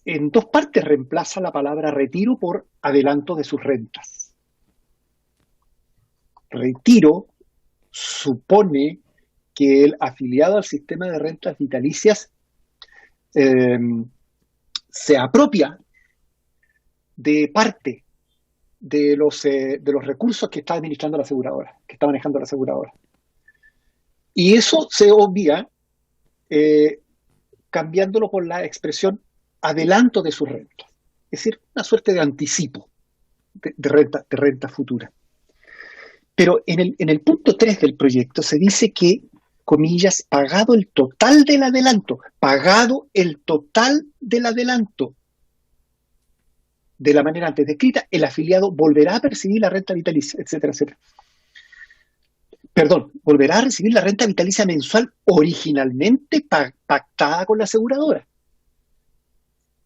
En 2 partes reemplaza la palabra retiro por adelanto de sus rentas. Retiro supone que el afiliado al sistema de rentas vitalicias se apropia de parte de los recursos que está administrando la aseguradora, que está manejando la aseguradora. Y eso se obvia cambiándolo por la expresión adelanto de sus rentas, es decir, una suerte de anticipo de renta futura. Pero en el punto 3 del proyecto se dice que, comillas, pagado el total del adelanto de la manera antes descrita, el afiliado volverá a percibir la renta vitalicia, etcétera, etcétera. Perdón, volverá a recibir la renta vitalicia mensual originalmente pactada con la aseguradora.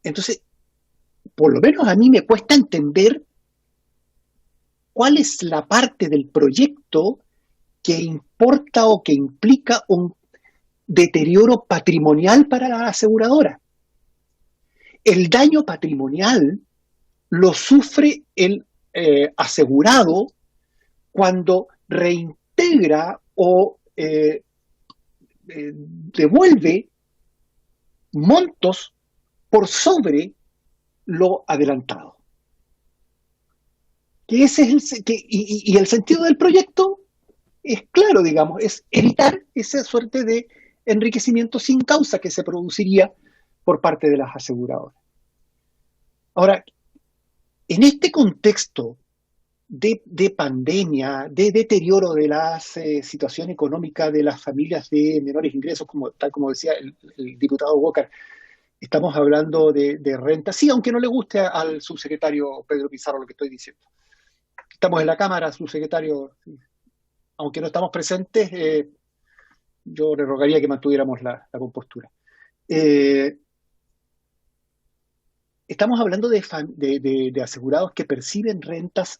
Entonces, por lo menos a mí me cuesta entender cuál es la parte del proyecto que importa o que implica un deterioro patrimonial para la aseguradora. El daño patrimonial lo sufre el asegurado cuando reintegra o devuelve montos por sobre lo adelantado. Que ese es y el sentido del proyecto es claro, digamos, es evitar esa suerte de enriquecimiento sin causa que se produciría por parte de las aseguradoras. Ahora, en este contexto de pandemia, de deterioro de la situación económica de las familias de menores ingresos, tal como decía el diputado Walker, estamos hablando de renta, sí, aunque no le guste al subsecretario Pedro Pizarro lo que estoy diciendo. Estamos en la Cámara, subsecretario, aunque no estamos presentes, yo le rogaría que mantuviéramos la compostura. Estamos hablando de asegurados que perciben rentas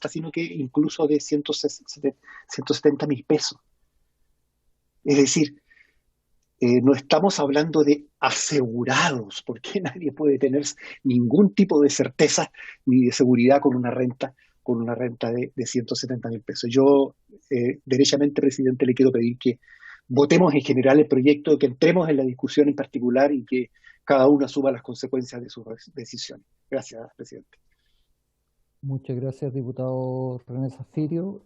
sino que incluso de 170 mil pesos. Es decir, no estamos hablando de asegurados, porque nadie puede tener ningún tipo de certeza ni de seguridad con una renta de 170.000 pesos. Yo, derechamente, presidente, le quiero pedir que votemos en general el proyecto, que entremos en la discusión en particular y que cada uno asuma las consecuencias de sus decisiones. Gracias, presidente. Muchas gracias, diputado René Zaffirio.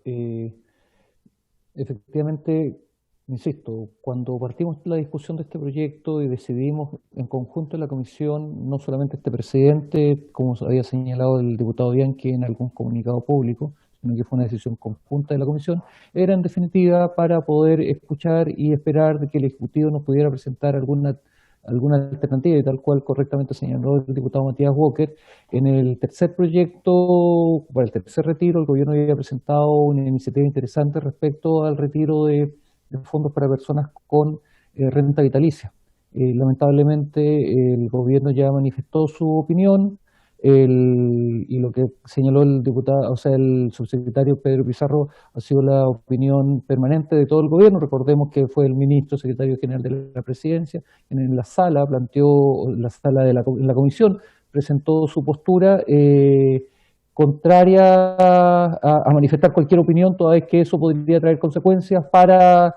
Efectivamente, insisto, cuando partimos la discusión de este proyecto y decidimos en conjunto en la comisión, no solamente este precedente, como había señalado el diputado Bianchi en algún comunicado público, sino que fue una decisión conjunta de la comisión, era en definitiva para poder escuchar y esperar de que el Ejecutivo nos pudiera presentar alguna alternativa, y tal cual correctamente señaló el diputado Matías Walker. En el tercer proyecto, para el tercer retiro, el gobierno había presentado una iniciativa interesante respecto al retiro de fondos para personas con renta vitalicia. Lamentablemente el gobierno ya manifestó su opinión, y lo que señaló el diputado, o sea, el subsecretario Pedro Pizarro, ha sido la opinión permanente de todo el gobierno. Recordemos que fue el ministro secretario general de la presidencia, en la sala planteó, en la comisión presentó su postura contraria a manifestar cualquier opinión, toda vez que eso podría traer consecuencias para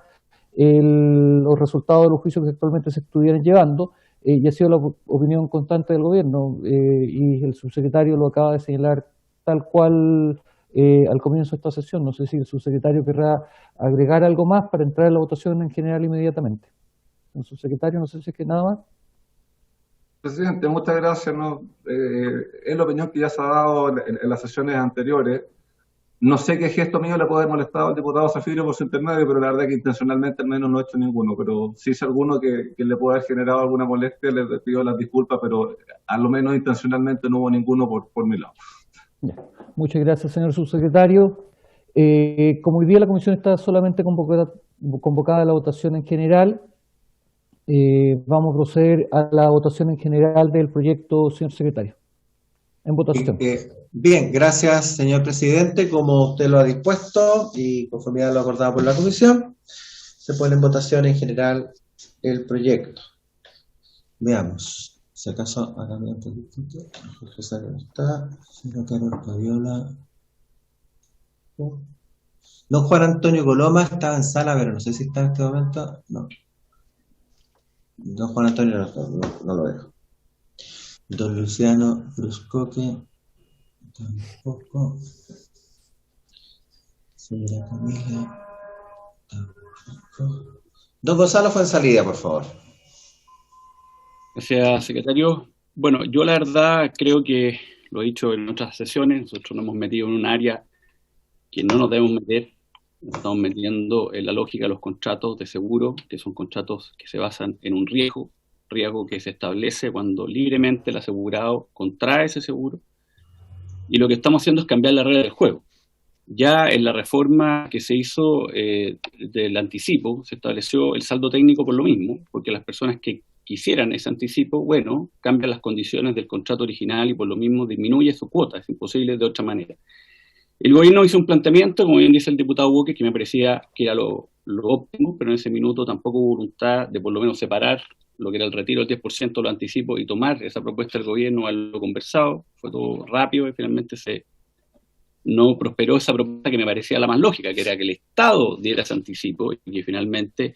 los resultados de los juicios que actualmente se estuvieran llevando. Y ha sido la opinión constante del gobierno, y el subsecretario lo acaba de señalar tal cual al comienzo de esta sesión. No sé si el subsecretario querrá agregar algo más para entrar en la votación en general inmediatamente. El subsecretario, no sé si es que nada más. Presidente, muchas gracias. Es la opinión que ya se ha dado en las sesiones anteriores. No sé qué gesto mío le puede haber molestado al diputado Zaffirio por su intermedio, pero la verdad que intencionalmente al menos no he hecho ninguno. Pero si es alguno que le pueda haber generado alguna molestia, le pido las disculpas, pero a lo menos intencionalmente no hubo ninguno por mi lado. Ya. Muchas gracias, señor subsecretario. Como hoy día la comisión está solamente convocada a la votación en general, vamos a proceder a la votación en general del proyecto, señor secretario. En votación. Bien, gracias, señor presidente. Como usted lo ha dispuesto y conforme a lo acordado por la comisión, se pone en votación en general el proyecto. Veamos, si acaso ha cambiado un poquitito. Jorge Sara no está, señora Carol Paviola. No, Juan Antonio Coloma estaba en sala, pero no sé si está en este momento. No. No, Juan Antonio no lo veo. Don Luciano Bruscoque, tampoco. Señora Camila, tampoco. Don Gonzalo fue en salida, por favor. Gracias, secretario. Bueno, yo la verdad creo que lo he dicho en otras sesiones, nosotros nos hemos metido en un área que no nos debemos meter. Nos estamos metiendo en la lógica de los contratos de seguro, que son contratos que se basan en un riesgo que se establece cuando libremente el asegurado contrae ese seguro, y lo que estamos haciendo es cambiar la regla del juego. Ya en la reforma que se hizo del anticipo, se estableció el saldo técnico por lo mismo, porque las personas que quisieran ese anticipo, bueno, cambian las condiciones del contrato original y por lo mismo disminuye su cuota, es imposible de otra manera. El gobierno hizo un planteamiento, como bien dice el diputado Walker, que me parecía que era lo óptimo, pero en ese minuto tampoco hubo voluntad de por lo menos separar lo que era el retiro del 10% de lo anticipo y tomar esa propuesta del gobierno a lo conversado. Fue todo rápido y finalmente no prosperó esa propuesta que me parecía la más lógica, que era que el Estado diera ese anticipo y que finalmente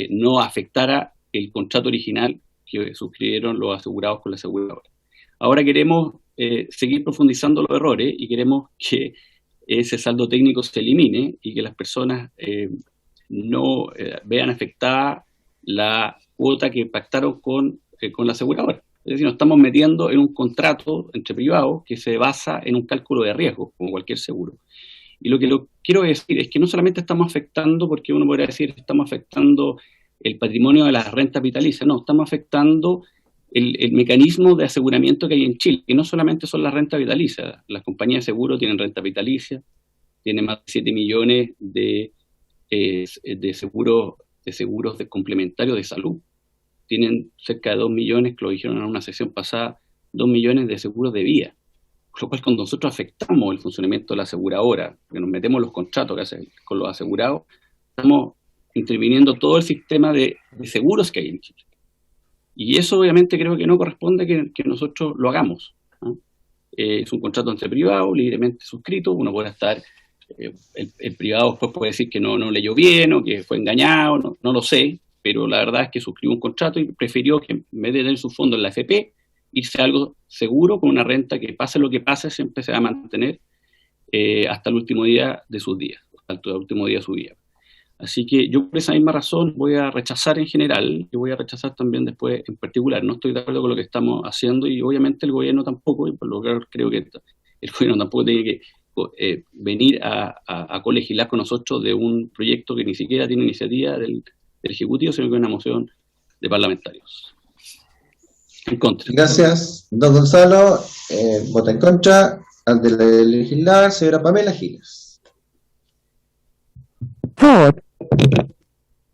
no afectara el contrato original que suscribieron los asegurados con la aseguradora. Ahora queremos seguir profundizando los errores y queremos que ese saldo técnico se elimine y que las personas no vean afectada la cuota que pactaron con la aseguradora. Es decir, nos estamos metiendo en un contrato entre privados que se basa en un cálculo de riesgo, como cualquier seguro. Y lo que quiero decir es que no solamente estamos afectando, porque uno podría decir estamos afectando el patrimonio de las rentas vitalicias, no, estamos afectando el mecanismo de aseguramiento que hay en Chile, que no solamente son las rentas vitalicias. Las compañías de seguro tienen renta vitalicia, tienen más de 7 millones de seguros complementarios de salud. Tienen cerca de 2 millones, que lo dijeron en una sesión pasada, 2 millones de seguros de vida. Por lo cual, cuando nosotros afectamos el funcionamiento de la aseguradora, porque nos metemos en los contratos que hacen con los asegurados, estamos interviniendo todo el sistema de de seguros que hay en Chile. Y eso obviamente creo que no corresponde que nosotros lo hagamos, ¿no? Es un contrato entre privados, libremente suscrito, uno puede estar, el privado después puede decir que no leyó bien o que fue engañado, no lo sé, pero la verdad es que suscribió un contrato y prefirió que en vez de tener su fondo en la AFP, irse a algo seguro con una renta que pase lo que pase, siempre se va a mantener hasta el último día de sus días, hasta el último día de su vida. Así que yo por esa misma razón voy a rechazar en general y voy a rechazar también después en particular. No estoy de acuerdo con lo que estamos haciendo y obviamente el gobierno tampoco, y por lo que creo que el gobierno tampoco tiene que venir a colegislar con nosotros de un proyecto que ni siquiera tiene iniciativa del Ejecutivo, sino que es una moción de parlamentarios. En contra. Gracias, don Gonzalo. Vota en contra al de legislar, señora Pamela Giles.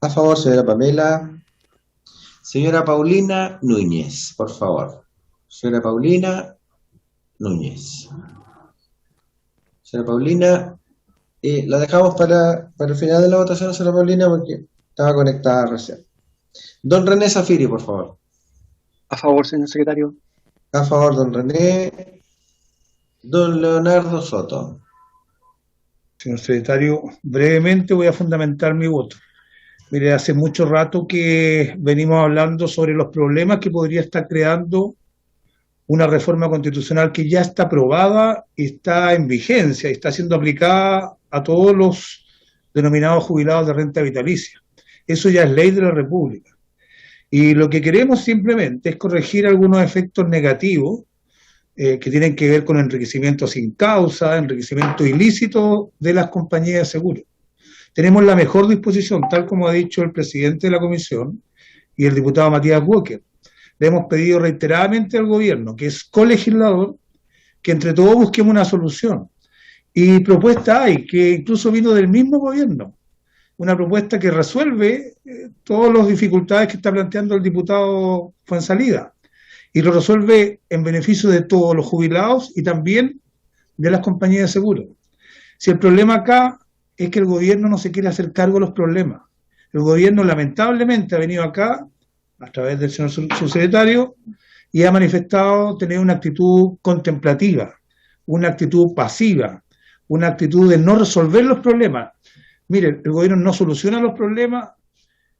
A favor, señora Pamela. Señora Paulina Núñez, por favor. Señora Paulina Núñez. Señora Paulina, la dejamos para el final de la votación, señora Paulina, porque estaba conectada recién. Don René Zafiri, por favor. A favor, señor secretario. A favor, don René. Don Leonardo Soto. Señor secretario, brevemente voy a fundamentar mi voto. Mire, hace mucho rato que venimos hablando sobre los problemas que podría estar creando una reforma constitucional que ya está aprobada y está en vigencia y está siendo aplicada a todos los denominados jubilados de renta vitalicia. Eso ya es ley de la República. Y lo que queremos simplemente es corregir algunos efectos negativos que tienen que ver con enriquecimiento sin causa, enriquecimiento ilícito de las compañías de seguros. Tenemos la mejor disposición, tal como ha dicho el presidente de la comisión y el diputado Matías Walker. Le hemos pedido reiteradamente al gobierno, que es colegislador, que entre todos busquemos una solución. Y propuesta hay, que incluso vino del mismo gobierno. Una propuesta que resuelve todas las dificultades que está planteando el diputado Fuenzalida. Y lo resuelve en beneficio de todos los jubilados y también de las compañías de seguros. Si el problema acá es que el gobierno no se quiere hacer cargo de los problemas. El gobierno lamentablemente ha venido acá, a través del señor subsecretario, y ha manifestado tener una actitud contemplativa, una actitud pasiva, una actitud de no resolver los problemas. Mire, el gobierno no soluciona los problemas,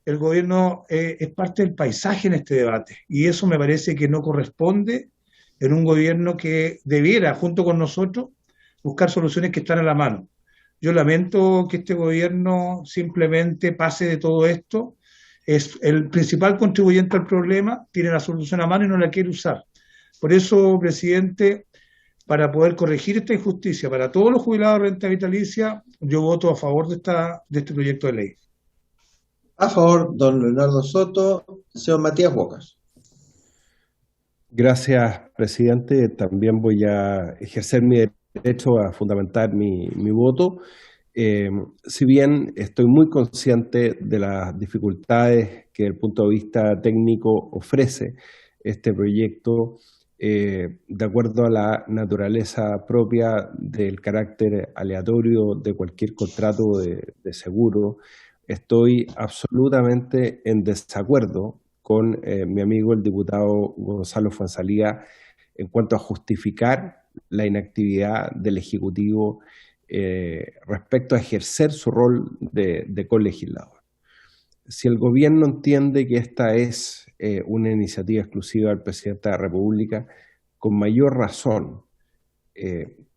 el gobierno es parte del paisaje en este debate, y eso me parece que no corresponde en un gobierno que debiera, junto con nosotros, buscar soluciones que están a la mano. Yo lamento que este gobierno simplemente pase de todo esto, es el principal contribuyente al problema, tiene la solución a mano y no la quiere usar. Por eso, presidente, para poder corregir esta injusticia para todos los jubilados de renta vitalicia, yo voto a favor de este proyecto de ley. A favor, don Leonardo Soto. Señor Matías Walker. Gracias, presidente. También voy a ejercer mi derecho a fundamentar mi voto. Si bien estoy muy consciente de las dificultades que desde el punto de vista técnico ofrece este proyecto, de acuerdo a la naturaleza propia del carácter aleatorio de cualquier contrato de seguro, estoy absolutamente en desacuerdo con mi amigo el diputado Gonzalo Fuenzalida en cuanto a justificar la inactividad del Ejecutivo respecto a ejercer su rol de colegislador. Si el gobierno entiende que esta es una iniciativa exclusiva del presidente de la República, con mayor razón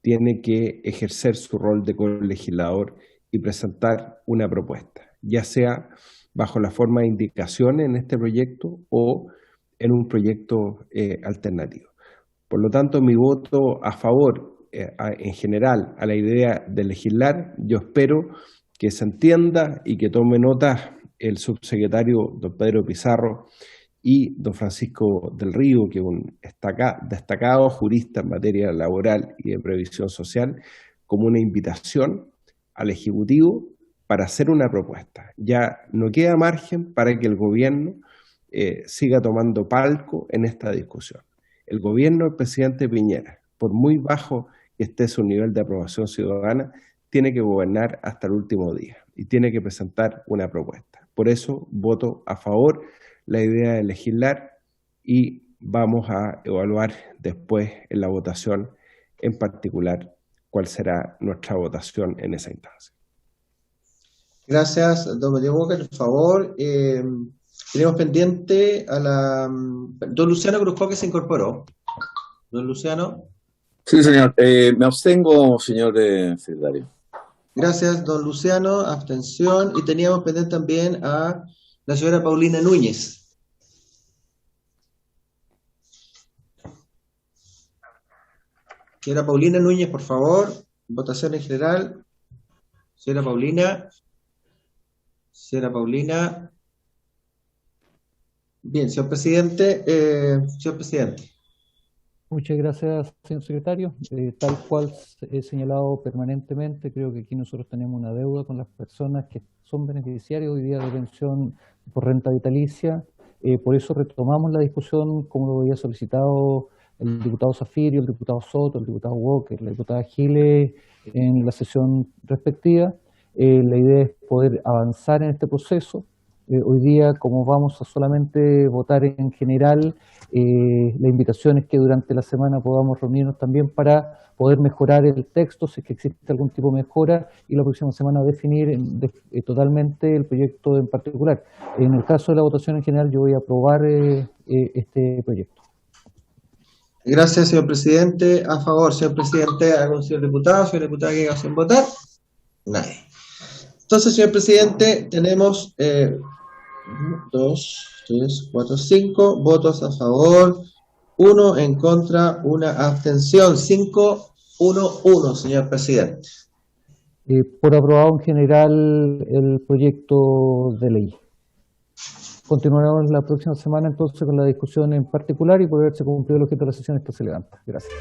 tiene que ejercer su rol de colegislador y presentar una propuesta, ya sea bajo la forma de indicaciones en este proyecto o en un proyecto alternativo. Por lo tanto, mi voto a favor en general a la idea de legislar, yo espero que se entienda y que tome nota el subsecretario don Pedro Pizarro y don Francisco del Río, que es un destacado jurista en materia laboral y de previsión social, como una invitación al Ejecutivo para hacer una propuesta. Ya no queda margen para que el gobierno siga tomando palco en esta discusión. El gobierno del presidente Piñera, por muy bajo que esté su nivel de aprobación ciudadana, tiene que gobernar hasta el último día y tiene que presentar una propuesta. Por eso voto a favor la idea de legislar y vamos a evaluar después en la votación en particular cuál será nuestra votación en esa instancia. Gracias, don Matías Walker, por favor. Tenemos pendiente a don Luciano Cruzco, que se incorporó. Don Luciano. Sí, señor. Me abstengo, señor secretario. Gracias, don Luciano. Abstención. Y teníamos pendiente también a la señora Paulina Núñez. Señora Paulina Núñez, por favor. Votación en general. Señora Paulina. Señora Paulina. Bien, señor presidente. Señor presidente. Muchas gracias, señor secretario. Tal cual he señalado permanentemente, creo que aquí nosotros tenemos una deuda con las personas que son beneficiarios hoy día de pensión por renta vitalicia. Por eso retomamos la discusión, como lo había solicitado el diputado Zafirio, el diputado Soto, el diputado Walker, la diputada Giles en la sesión respectiva. La idea es poder avanzar en este proceso. Hoy día, como vamos a solamente votar en general, la invitación es que durante la semana podamos reunirnos también para poder mejorar el texto, si es que existe algún tipo de mejora, y la próxima semana definir totalmente el proyecto en particular. En el caso de la votación en general, yo voy a aprobar este proyecto. Gracias, señor presidente. A favor, señor presidente, algún señor diputado, señor diputada que hagan votar. Nadie. Entonces, señor presidente, tenemos 2, 3, 4, 5 votos a favor, 1 en contra, 1 abstención. 5, 1, 1, señor presidente. Por aprobado en general el proyecto de ley. Continuaremos la próxima semana entonces con la discusión en particular y por haberse cumplido el objeto de la sesión, esto se levanta. Gracias.